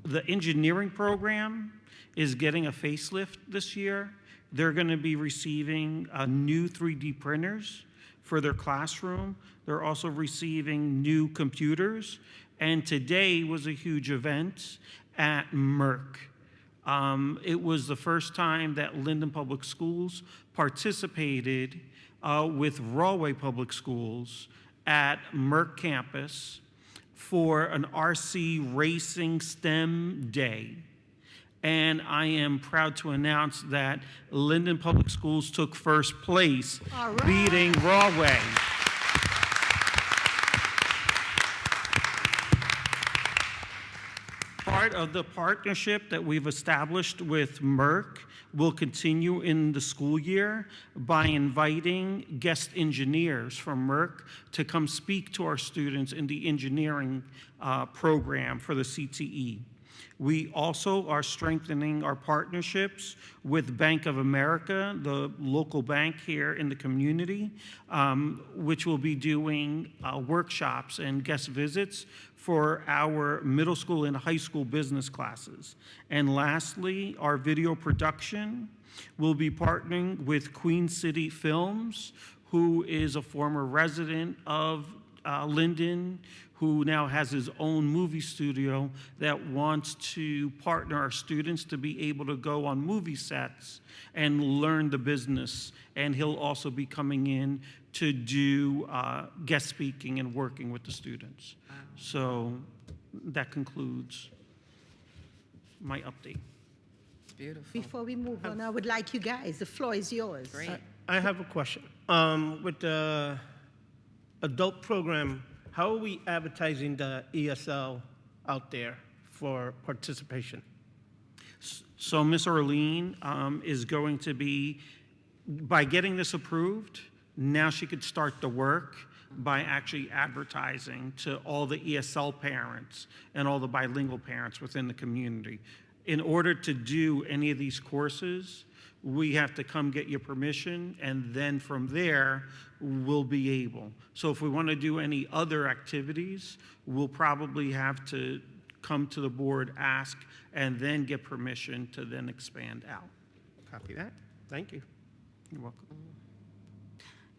S16: the engineering program is getting a facelift this year. They're going to be receiving new 3D printers for their classroom. They're also receiving new computers. And today was a huge event at Merck. It was the first time that Linden Public Schools participated with Rawway Public Schools at Merck campus for an RC Racing STEM Day. And I am proud to announce that Linden Public Schools took first place, beating Rawway. Part of the partnership that we've established with Merck will continue in the school year by inviting guest engineers from Merck to come speak to our students in the engineering program for the CTE. We also are strengthening our partnerships with Bank of America, the local bank here in the community, which will be doing workshops and guest visits for our middle school and high school business classes. And lastly, our video production will be partnering with Queen City Films, who is a former resident of Linden, who now has his own movie studio that wants to partner our students to be able to go on movie sets and learn the business. And he'll also be coming in to do guest speaking and working with the students. So that concludes my update.
S7: Beautiful.
S1: Before we move on, I would like you guys, the floor is yours.
S7: Great.
S17: I have a question. With the adult program, how are we advertising the ESL out there for participation?
S16: So Ms. Orlean is going to be, by getting this approved, now she could start the work by actually advertising to all the ESL parents and all the bilingual parents within the community. In order to do any of these courses, we have to come get your permission, and then from there, we'll be able. So if we want to do any other activities, we'll probably have to come to the board, ask, and then get permission to then expand out.
S17: Copy that. Thank you.
S16: You're welcome.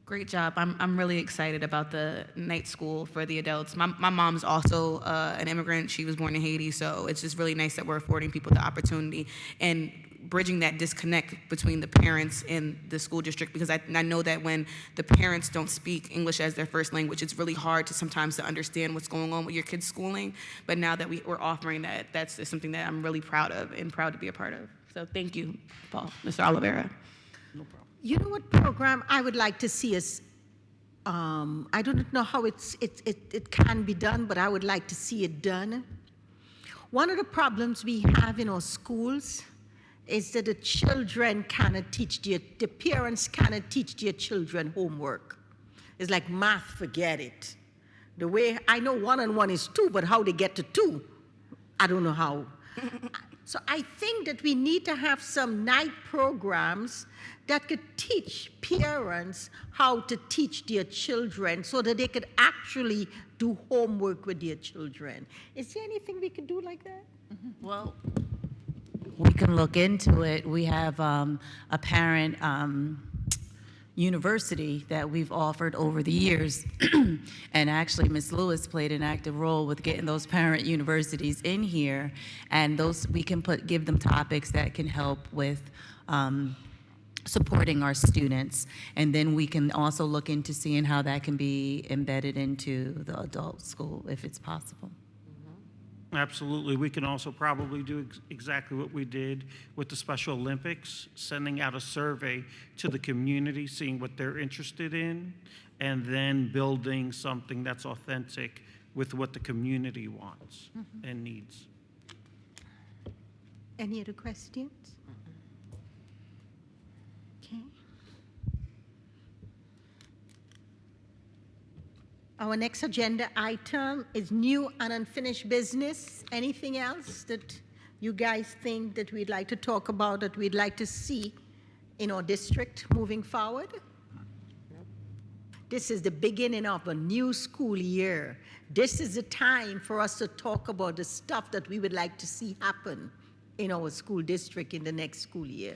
S12: Great job. I'm really excited about the night school for the adults. My mom's also an immigrant. She was born in Haiti, so it's just really nice that we're affording people the opportunity and bridging that disconnect between the parents and the school district, because I know that when the parents don't speak English as their first language, it's really hard to sometimes to understand what's going on with your kids' schooling. But now that we're offering that, that's something that I'm really proud of and proud to be a part of. So thank you, Paul, Mr. Oliveira.
S16: No problem.
S1: You know what program I would like to see us, I don't know how it can be done, but I would like to see it done. One of the problems we have in our schools is that the children cannot teach the parents cannot teach their children homework. It's like math, forget it. The way, I know 1 and 1 is 2, but how they get to 2, I don't know how. So I think that we need to have some night programs that could teach parents how to teach their children so that they could actually do homework with their children. Is there anything we could do like that?
S6: Well, we can look into it. We have a parent university that we've offered over the years. And actually, Ms. Lewis played an active role with getting those parent universities in here. And those, we can give them topics that can help with supporting our students. And then we can also look into seeing how that can be embedded into the adult school, if it's possible.
S16: Absolutely. We can also probably do exactly what we did with the Special Olympics, sending out a survey to the community, seeing what they're interested in, and then building something that's authentic with what the community wants and needs.
S1: Any other questions? Okay. Our next agenda item is new and unfinished business. Anything else that you guys think that we'd like to talk about, that we'd like to see in our district moving forward? This is the beginning of a new school year. This is the time for us to talk about the stuff that we would like to see happen in our school district in the next school year.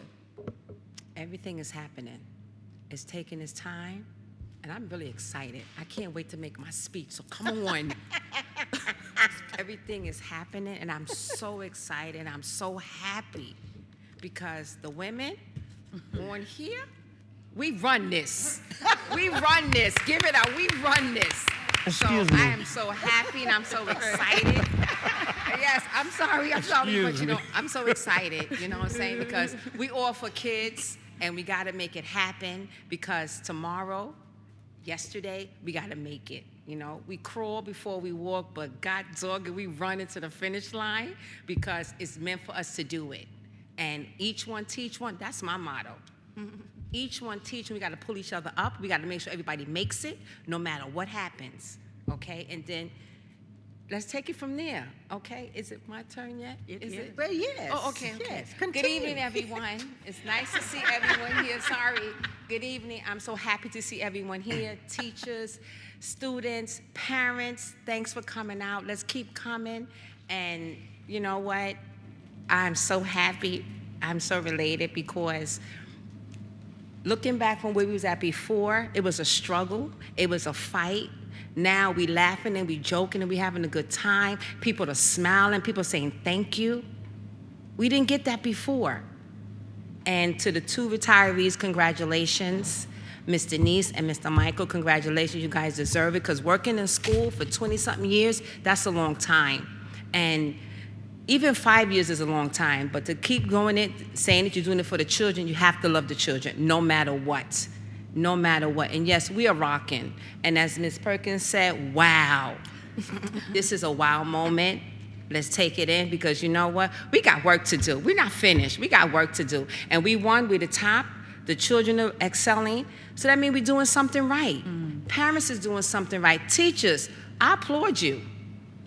S7: Everything is happening. It's taking its time, and I'm really excited. I can't wait to make my speech, so come on. Everything is happening, and I'm so excited. I'm so happy because the women on here, we run this. We run this. Give it up. We run this.
S17: Excuse me.
S7: I am so happy, and I'm so excited. Yes, I'm sorry, but you know, I'm so excited, you know what I'm saying? Because we all for kids, and we gotta make it happen, because tomorrow, yesterday, we gotta make it, you know? We crawl before we walk, but God dog it, we run into the finish line, because it's meant for us to do it. And each one teach one, that's my motto. Each one teach, we gotta pull each other up, we gotta make sure everybody makes it, no matter what happens, okay? And then, let's take it from there, okay? Is it my turn yet? Is it?
S1: Well, yes.
S7: Oh, okay, okay.
S1: Yes,
S7: Good
S1: continue.
S7: evening, everyone. It's nice to see everyone here. Sorry. Good evening. I'm so happy to see everyone here. Teachers, students, parents, thanks for coming out. Let's keep coming. And you know what? I'm so happy. I'm so related because looking back from where we was at before, it was a struggle. It was a fight. Now we laughing and we joking and we having a good time. People are smiling, people saying thank you. We didn't get that before. And to the 2 retirees, congratulations. Ms. Denise and Mr. Michael, congratulations. You guys deserve it, because working in school for 20-something years, that's a long time. And even 5 years is a long time, but to keep going it, saying that you're doing it for the children, you have to love the children, no matter what. No matter what. And yes, we are rocking. And as Ms. Perkins said, wow. This is a wow moment. Let's take it in, because you know what? We got work to do. We're not finished. We got work to do. And we won, we're the top. The children are excelling. So that means we're doing something right. Parents is doing something right. Teachers, I applaud you.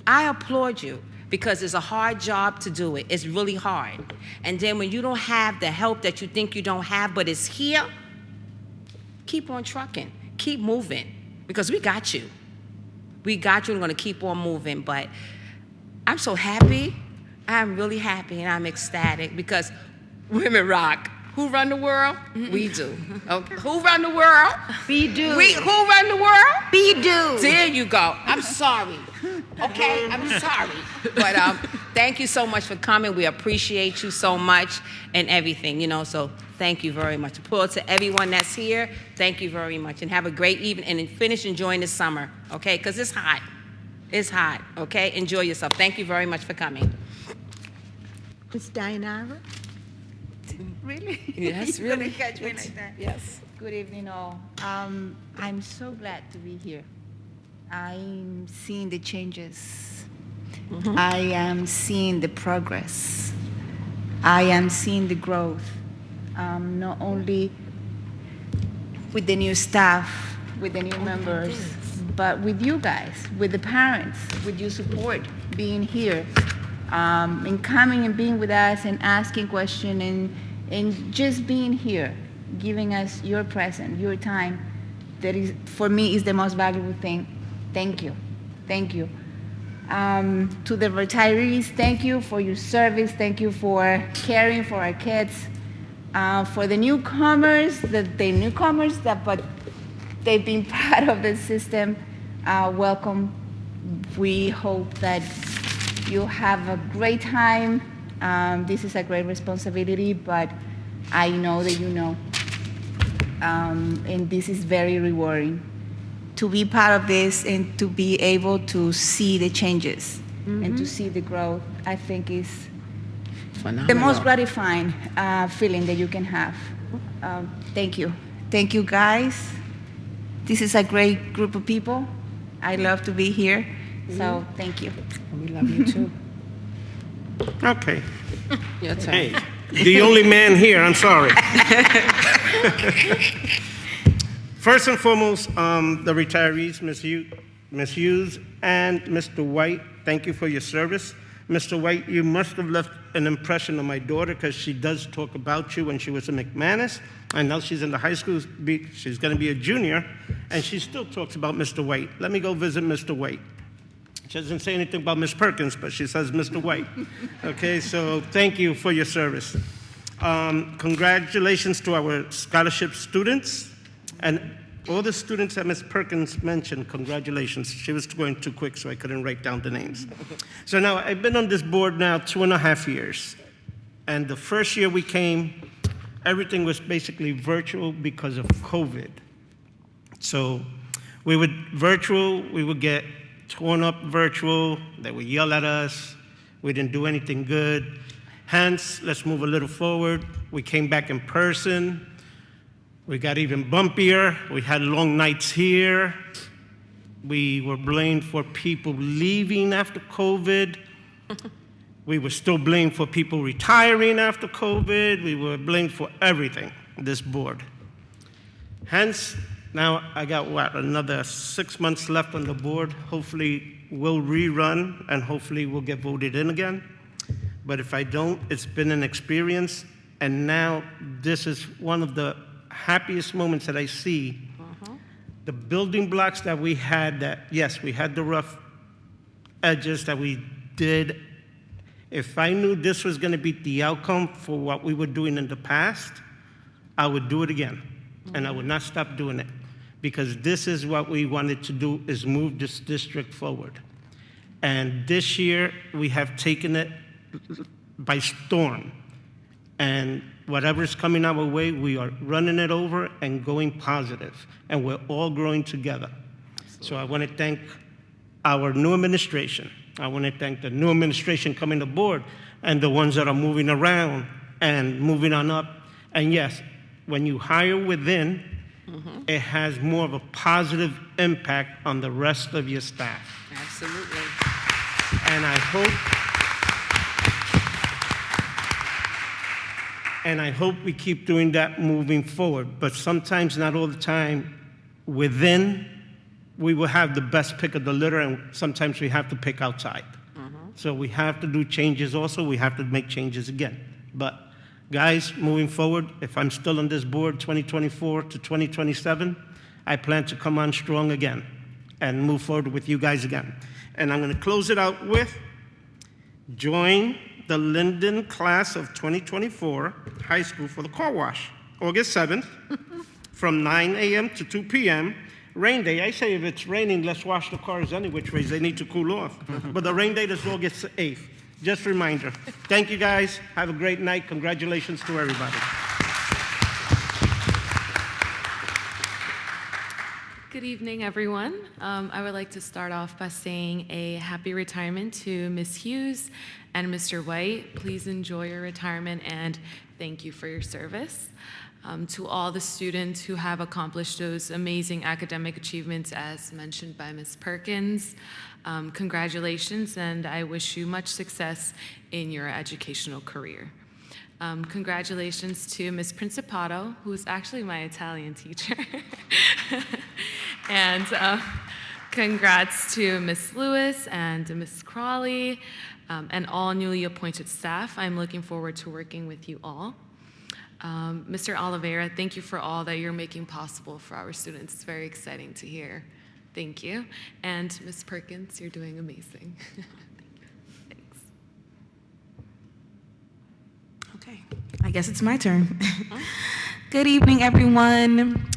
S7: I applaud you, because it's a hard job to do it. It's really hard. And then when you don't have the help that you think you don't have, but it's here, keep on trucking, keep moving, because we got you. We got you, and we're gonna keep on moving. But I'm so happy, I'm really happy, and I'm ecstatic, because women rock. Who run the world? We do. Okay. Who run the world?
S1: We do.
S7: Who run the world?
S1: We do.
S7: There you go. I'm sorry. Okay, I'm sorry. But thank you so much for coming. We appreciate you so much and everything, you know, so thank you very much. Applaud to everyone that's here. Thank you very much, and have a great evening, and finish enjoying the summer, okay? Because it's hot. It's hot, okay? Enjoy yourself. Thank you very much for coming.
S1: Ms. Dayanara?
S18: Really?
S7: Yes,
S18: You're gonna
S7: really.
S18: catch me like that.
S7: Yes.
S18: Good evening, all. I'm so glad to be here. I'm seeing the changes. I am seeing the progress. I am seeing the growth, not only with the new staff, with the new members, but with you guys, with the parents, with your support, being here, and coming and being with us and asking questions and just being here, giving us your presence, your time. That is, for me, is the most valuable thing. Thank you. Thank you. To the retirees, thank you for your service. Thank you for caring for our kids. For the newcomers, but they've been part of the system, welcome. We hope that you have a great time. This is a great responsibility, but I know that you know. And this is very rewarding. To be part of this and to be able to see the changes and to see the growth, I think is the most gratifying feeling that you can have. Thank you. Thank you, guys. This is a great group of people. I love to be here, so thank you.
S7: We love you too.
S17: Okay.
S7: Your turn.
S17: Hey, the only man here, I'm sorry. First and foremost, the retirees, Ms. Hughes and Mr. White, thank you for your service. Mr. White, you must have left an impression on my daughter because she does talk about you when she was in McManus. I know she's in the high school, she's going to be a junior, and she still talks about Mr. White. Let me go visit Mr. White. She doesn't say anything about Miss Perkins, but she says Mr. White. Okay, so thank you for your service. Congratulations to our scholarship students and all the students that Ms. Perkins mentioned. Congratulations. She was going too quick, so I couldn't write down the names. So now I've been on this board now 2.5 years. And the first year we came, everything was basically virtual because of COVID. So we would get torn up virtual, they would yell at us, we didn't do anything good. Hence, let's move a little forward. We came back in person. We got even bumpier. We had long nights here. We were blamed for people leaving after COVID. We were still blamed for people retiring after COVID. We were blamed for everything, this board. Hence, now I got, another 6 months left on the board. Hopefully we'll rerun and hopefully we'll get voted in again. But if I don't, it's been an experience. And now this is one of the happiest moments that I see. The building blocks that we had that, yes, we had the rough edges that we did. If I knew this was going to be the outcome for what we were doing in the past, I would do it again. And I would not stop doing it. Because this is what we wanted to do, is move this district forward. And this year, we have taken it by storm. And whatever's coming our way, we are running it over and going positive. And we're all growing together. So I want to thank our new administration. I want to thank the new administration coming aboard and the ones that are moving around and moving on up. And yes, when you hire within, it has more of a positive impact on the rest of your staff.
S7: Absolutely.
S17: And I hope we keep doing that moving forward. But sometimes, not all the time, within, we will have the best pick of the litter, and sometimes we have to pick outside. So we have to do changes also. We have to make changes again. But guys, moving forward, if I'm still on this board 2024 to 2027, I plan to come on strong again and move forward with you guys again. And I'm going to close it out with join the Linden class of 2024 high school for the car wash, August 7th, from 9 a.m. to 2 p.m. Rain day, I say if it's raining, let's wash the cars any which ways. They need to cool off. But the rain date is August 8th. Just a reminder. Thank you, guys. Have a great night. Congratulations to everybody.
S13: Good evening, everyone. I would like to start off by saying a happy retirement to Ms. Hughes and Mr. White. Please enjoy your retirement and thank you for your service. To all the students who have accomplished those amazing academic achievements as mentioned by Ms. Perkins, congratulations, and I wish you much success in your educational career. Congratulations to Ms. Principato, who's actually my Italian teacher. And congrats to Ms. Lewis and Ms. Crawley and all newly appointed staff. I'm looking forward to working with you all. Mr. Oliveira, thank you for all that you're making possible for our students. It's very exciting to hear. Thank you. And Ms. Perkins, you're doing amazing. Thanks.
S12: Okay, I guess it's my turn. Good evening, everyone.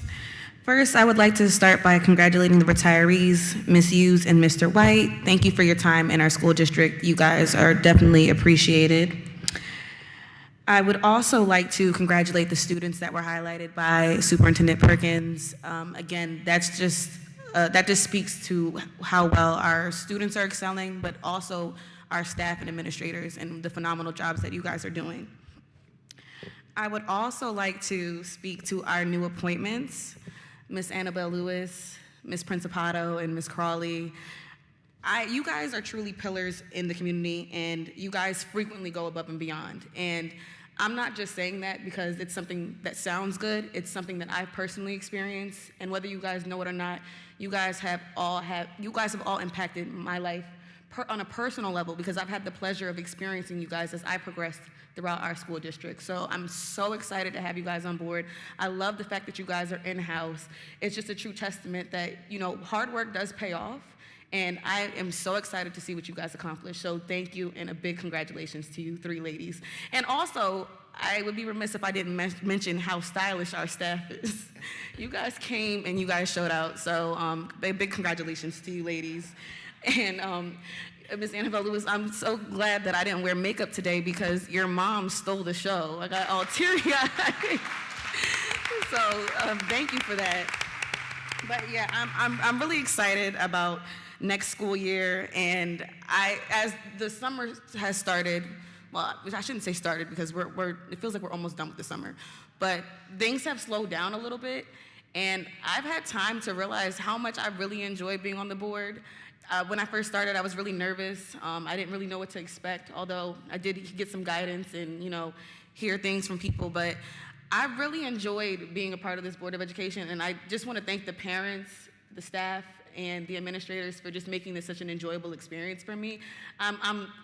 S12: First, I would like to start by congratulating the retirees, Ms. Hughes and Mr. White. Thank you for your time in our school district. You guys are definitely appreciated. I would also like to congratulate the students that were highlighted by Superintendent Perkins. Again, that just speaks to how well our students are excelling, but also our staff and administrators and the phenomenal jobs that you guys are doing. I would also like to speak to our new appointments, Ms. Annabelle Lewis, Ms. Principato, and Ms. Crawley. You guys are truly pillars in the community, and you guys frequently go above and beyond. And I'm not just saying that because it's something that sounds good. It's something that I've personally experienced, and whether you guys know it or not, you guys have all impacted my life on a personal level, because I've had the pleasure of experiencing you guys as I progressed throughout our school district. So I'm so excited to have you guys on board. I love the fact that you guys are in-house. It's just a true testament that, you know, hard work does pay off. And I am so excited to see what you guys accomplish. So thank you, and a big congratulations to you three ladies. And also, I would be remiss if I didn't mention how stylish our staff is. You guys came and you guys showed out. So big congratulations to you ladies. And Ms. Annabelle Lewis, I'm so glad that I didn't wear makeup today because your mom stole the show. I got all teary-eyed. So thank you for that. But yeah, I'm really excited about next school year, and as the summer has started, well, I shouldn't say started because it feels like we're almost done with the summer, but things have slowed down a little bit, and I've had time to realize how much I really enjoy being on the board. When I first started, I was really nervous. I didn't really know what to expect, although I did get some guidance and, you know, hear things from people, but I really enjoyed being a part of this Board of Education, and I just want to thank the parents, the staff, and the administrators for just making this such an enjoyable experience for me. I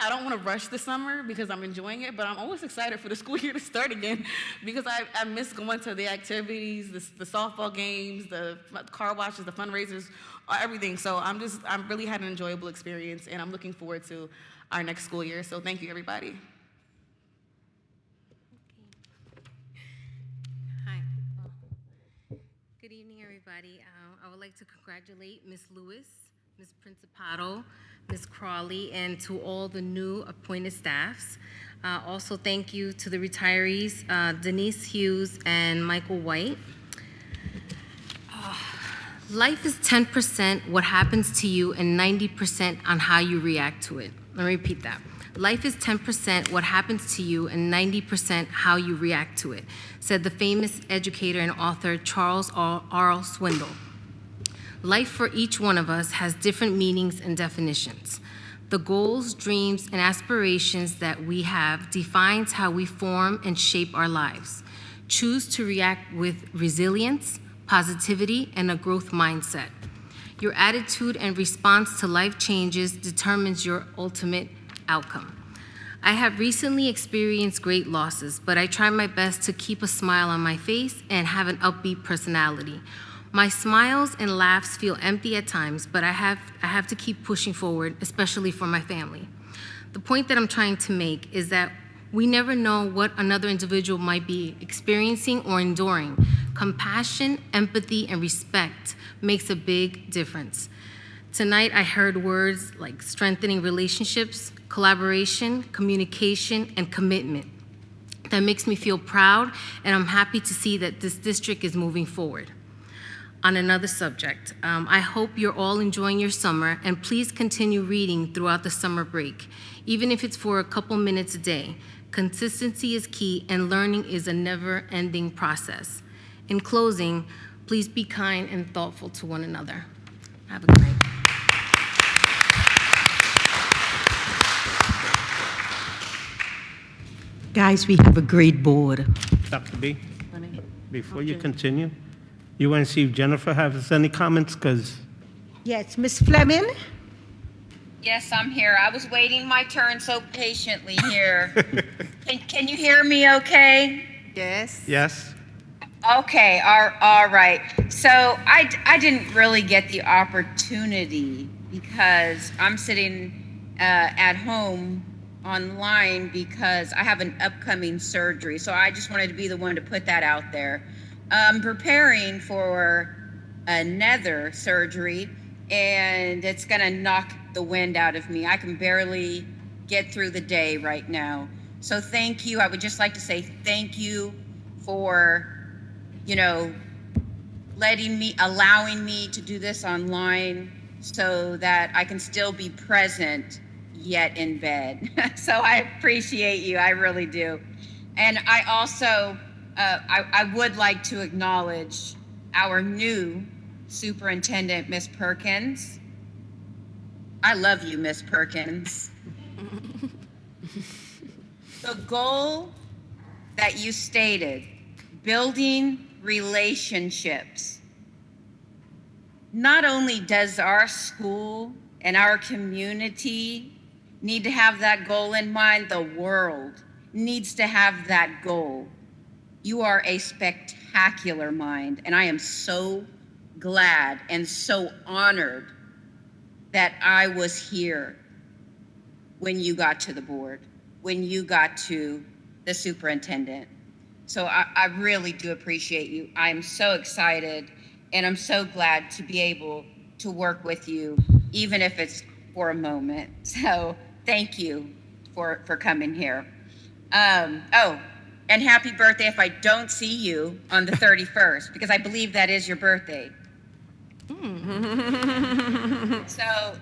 S12: don't want to rush the summer because I'm enjoying it, but I'm always excited for the school year to start again because I miss going to the activities, the softball games, the car washes, the fundraisers, everything. So I'm really had an enjoyable experience, and I'm looking forward to our next school year. So thank you, everybody.
S4: Hi. Good evening, everybody. I would like to congratulate Ms. Lewis, Ms. Principato, Ms. Crawley, and to all the new appointed staffs. Also, thank you to the retirees, Denise Hughes and Michael White. Life is 10% what happens to you and 90% on how you react to it. Let me repeat that. Life is 10% what happens to you and 90% how you react to it, said the famous educator and author Charles R. Swindoll. Life for each one of us has different meanings and definitions. The goals, dreams, and aspirations that we have defines how we form and shape our lives. Choose to react with resilience, positivity, and a growth mindset. Your attitude and response to life changes determines your ultimate outcome. I have recently experienced great losses, but I try my best to keep a smile on my face and have an upbeat personality. My smiles and laughs feel empty at times, but I have to keep pushing forward, especially for my family. The point that I'm trying to make is that we never know what another individual might be experiencing or enduring. Compassion, empathy, and respect makes a big difference. Tonight, I heard words like strengthening relationships, collaboration, communication, and commitment. That makes me feel proud, and I'm happy to see that this district is moving forward. On another subject, I hope you're all enjoying your summer, and please continue reading throughout the summer break, even if it's for a couple minutes a day. Consistency is key, and learning is a never-ending process. In closing, please be kind and thoughtful to one another. Have a good night.
S1: Guys, we have a great board.
S17: Dr. B, before you continue, you want to see if Jennifer has any comments? Because
S1: Yes, Miss Fleming?
S19: Yes, I'm here. I was waiting my turn so patiently here. Can you hear me okay?
S7: Yes.
S17: yes,
S19: Okay, all right. So I didn't really get the opportunity because I'm sitting at home online because I have an upcoming surgery. So I just wanted to be the one to put that out there. I'm preparing for another surgery, and it's gonna knock the wind out of me. I can barely get through the day right now. So thank you. I would just like to say thank you for, allowing me to do this online so that I can still be present yet in bed. So I appreciate you. I really do. And I also, I would like to acknowledge our new superintendent, Miss Perkins. I love you, Miss Perkins. The goal that you stated, building relationships. Not only does our school and our community need to have that goal in mind, the world needs to have that goal. You are a spectacular mind, and I am so glad and so honored that I was here when you got to the board, when you got to the superintendent. So I really do appreciate you. I'm so excited, and I'm so glad to be able to work with you, even if it's for a moment. So thank you for coming here. Oh, and happy birthday if I don't see you on the 31st, because I believe that is your birthday. So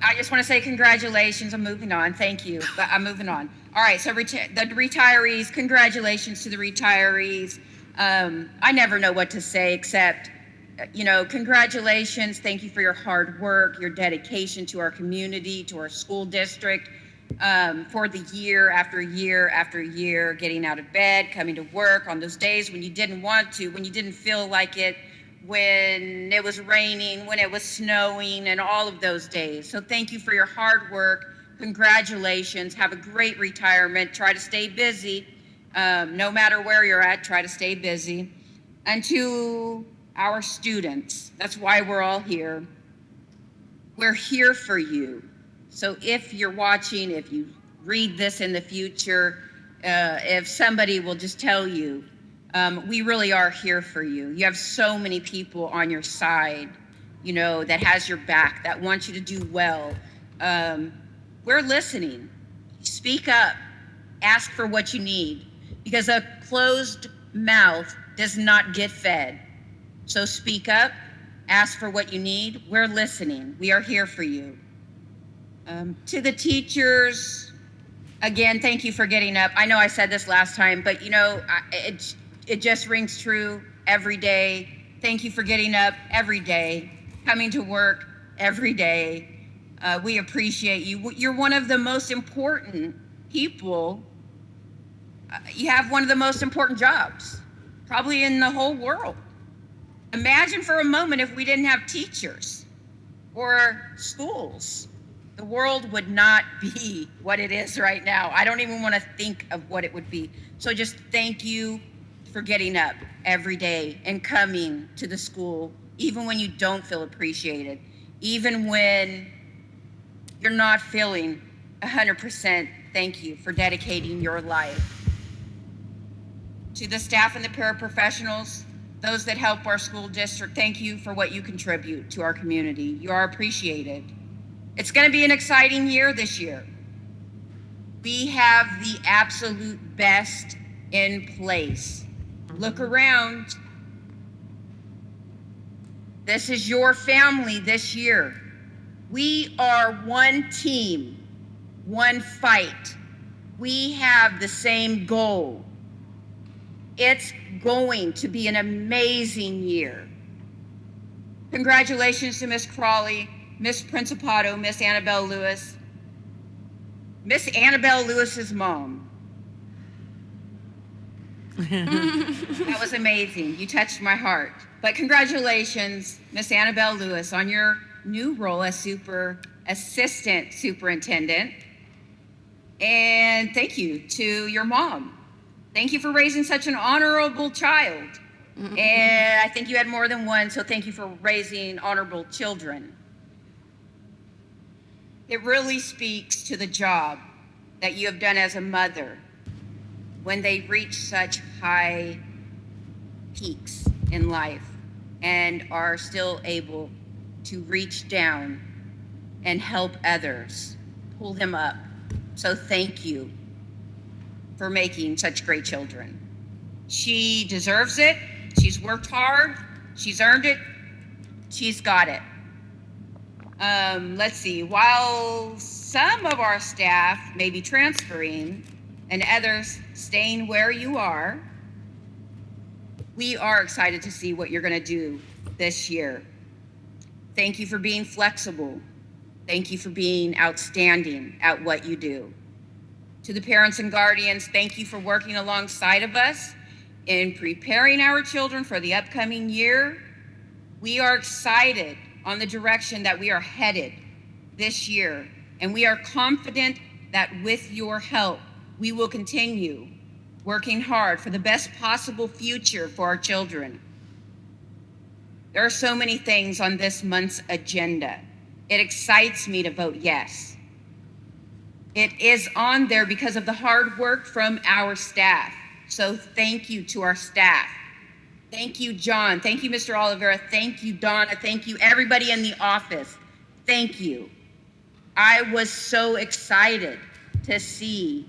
S19: I just want to say congratulations. I'm moving on. Thank you. But I'm moving on. All right. So the retirees, congratulations to the retirees. I never know what to say except, congratulations. Thank you for your hard work, your dedication to our community, to our school district, for the year after year after year, getting out of bed, coming to work on those days when you didn't want to, when you didn't feel like it, when it was raining, when it was snowing, and all of those days. So thank you for your hard work. Congratulations. Have a great retirement. Try to stay busy. No matter where you're at, try to stay busy. And to our students, that's why we're all here. We're here for you. So if you're watching, if you read this in the future, if somebody will just tell you, we really are here for you. You have so many people on your side, that has your back, that wants you to do well. We're listening. Speak up. Ask for what you need, because a closed mouth does not get fed. So speak up. Ask for what you need. We're listening. We are here for you. To the teachers, again, thank you for getting up. I know I said this last time, but it just rings true every day. Thank you for getting up every day, coming to work every day. We appreciate you. You're one of the most important people. You have one of the most important jobs, probably in the whole world. Imagine for a moment if we didn't have teachers or schools. The world would not be what it is right now. I don't even want to think of what it would be. So just thank you for getting up every day and coming to the school, even when you don't feel appreciated, even when you're not feeling 100%. Thank you for dedicating your life. To the staff and the paraprofessionals, those that help our school district, thank you for what you contribute to our community. You are appreciated. It's going to be an exciting year this year. We have the absolute best in place. Look around. This is your family this year. We are one team, one fight. We have the same goal. It's going to be an amazing year. Congratulations to Miss Crawley, Miss Principato, Miss Annabelle Lewis, Miss Annabelle Lewis's mom. That was amazing. You touched my heart. But congratulations, Miss Annabelle Lewis, on your new role as assistant superintendent. And thank you to your mom. Thank you for raising such an honorable child. And I think you had more than one, so thank you for raising honorable children. It really speaks to the job that you have done as a mother when they reach such high peaks in life and are still able to reach down and help others, pull them up. So thank you for making such great children. She deserves it. She's worked hard. She's earned it. She's got it. Let's see. While some of our staff may be transferring and others staying where you are, we are excited to see what you're going to do this year. Thank you for being flexible. Thank you for being outstanding at what you do. To the parents and guardians, thank you for working alongside of us in preparing our children for the upcoming year. We are excited on the direction that we are headed this year, and we are confident that with your help, we will continue working hard for the best possible future for our children. There are so many things on this month's agenda. It excites me to vote yes. It is on there because of the hard work from our staff. So thank you to our staff. Thank you, John. Thank you, Mr. Oliveira. Thank you, Donna. Thank you, everybody in the office. Thank you. I was so excited to see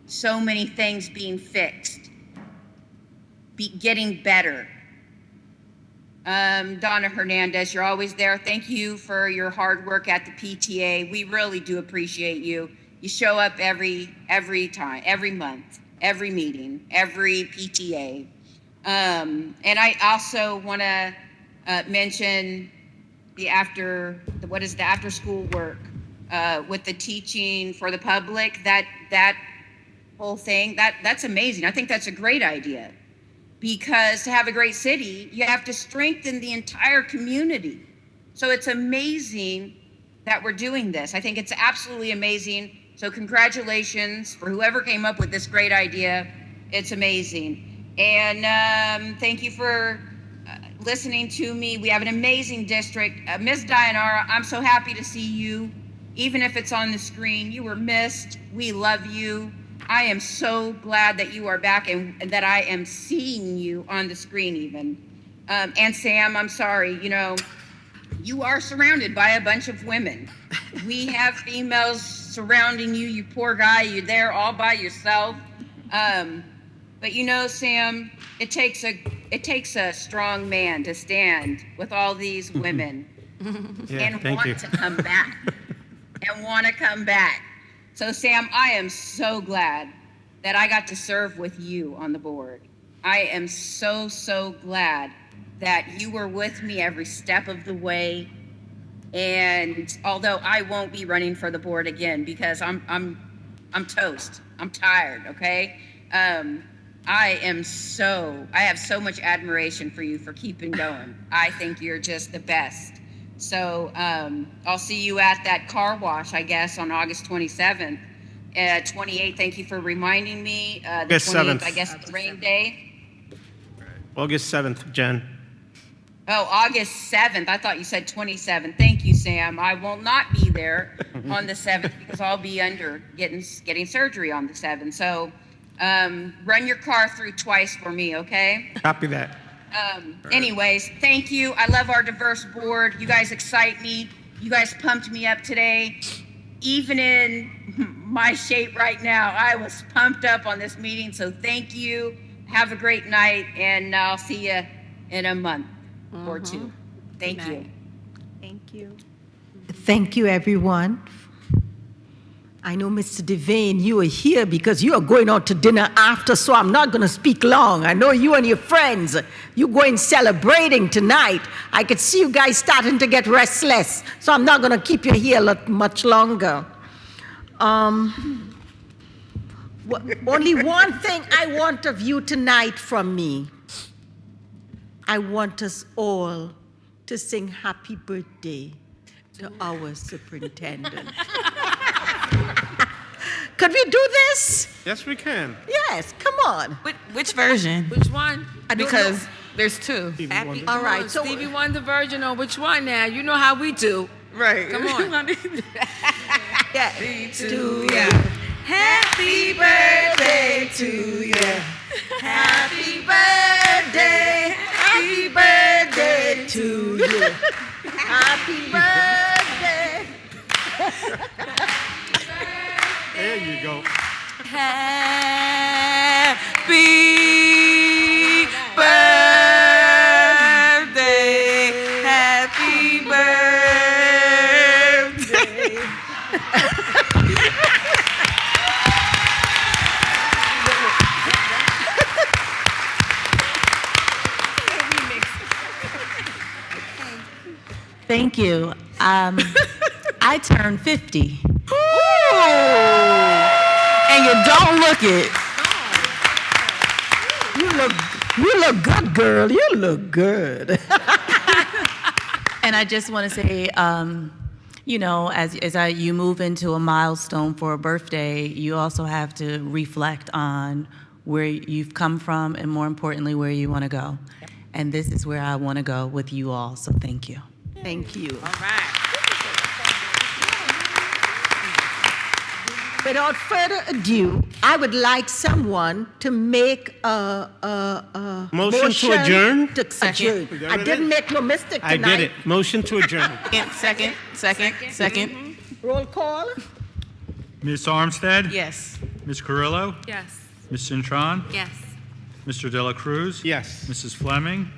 S19: so many things being fixed, getting better. Donna Hernandez, you're always there. Thank you for your hard work at the PTA. We really do appreciate you. You show up every time, every month, every meeting, every PTA. And I also want to mention the after school work with the teaching for the public. That whole thing, that's amazing. I think that's a great idea, because to have a great city, you have to strengthen the entire community. So it's amazing that we're doing this. I think it's absolutely amazing. So congratulations for whoever came up with this great idea. It's amazing. And thank you for listening to me. We have an amazing district. Ms. Dayanara, I'm so happy to see you. Even if it's on the screen, you were missed. We love you. I am so glad that you are back and that I am seeing you on the screen even. And Sam, I'm sorry, you are surrounded by a bunch of women. We have females surrounding you, you poor guy, you're there all by yourself. But Sam, it takes a strong man to stand with all these women and want to come back. And want to come back. So Sam, I am so glad that I got to serve with you on the board. I am so, so glad that you were with me every step of the way. And although I won't be running for the board again because I'm toast. I'm tired, okay? I have so much admiration for you for keeping going. I think you're just the best. So I'll see you at that car wash, I guess, on August 27th. 28th, thank you for reminding me. The
S17: August
S19: 28th,
S17: 7th.
S19: I guess, the rain day.
S17: August 7th, Jen.
S19: Oh, August 7th. I thought you said 27th. Thank you, Sam. I will not be there on the 7th because I'll be getting surgery on the 7th. So run your car through twice for me, okay?
S17: Copy that.
S19: Anyways, thank you. I love our diverse board. You guys excite me. You guys pumped me up today. Even in my shape right now, I was pumped up on this meeting. So thank you. Have a great night, and I'll see you in a month or two. Thank you.
S18: Thank you.
S1: Thank you, everyone. I know, Mr. Devane, you are here because you are going out to dinner after, so I'm not going to speak long. I know you and your friends, you're going celebrating tonight. I could see you guys starting to get restless, so I'm not going to keep you here much longer. Only one thing I want of you tonight from me. I want us all to sing happy birthday to our superintendent. Could we do this?
S17: Yes, we can.
S1: Yes, come on.
S20: Which version?
S21: Which one?
S20: Because there's two.
S21: Happy.
S1: All right, so
S21: Stevie Wonder version or which one now? You know how we do.
S20: Right.
S21: Come on.
S1: yeah.
S20: To you. Happy birthday to you.
S1: Happy birthday, happy birthday to you. Happy birthday.
S8: There you go.
S20: Happy birthday. Happy birthday.
S6: Thank you. I turned 50.
S20: And you don't look it.
S1: You look good, girl. You look good.
S6: And I just want to say, you know, as you move into a milestone for a birthday, you also have to reflect on where you've come from and, more importantly, where you want to go. Yep. And this is where I want to go with you all, so thank you.
S1: Thank you.
S21: All right.
S1: Without further ado, I would like someone to make a
S17: Motion to adjourn?
S1: To adjourn. I didn't make no mistake
S17: I
S1: tonight.
S17: did it. Motion to adjourn.
S20: Second.
S1: Roll call.
S8: Ms. Armstead?
S20: Yes.
S8: Ms. Carrillo?
S13: Yes.
S8: Ms. Cintron?
S4: Yes.
S8: Mr. De La Cruz?
S17: Yes.
S8: Mrs. Fleming?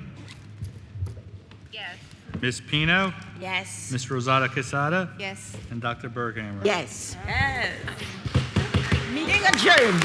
S4: Yes.
S8: Ms. Pino?
S7: Yes.
S8: Ms. Rosada Quesada?
S7: Yes.
S8: And Dr. Berghammer?
S1: Yes.
S7: Yes.
S1: Meeting adjourned.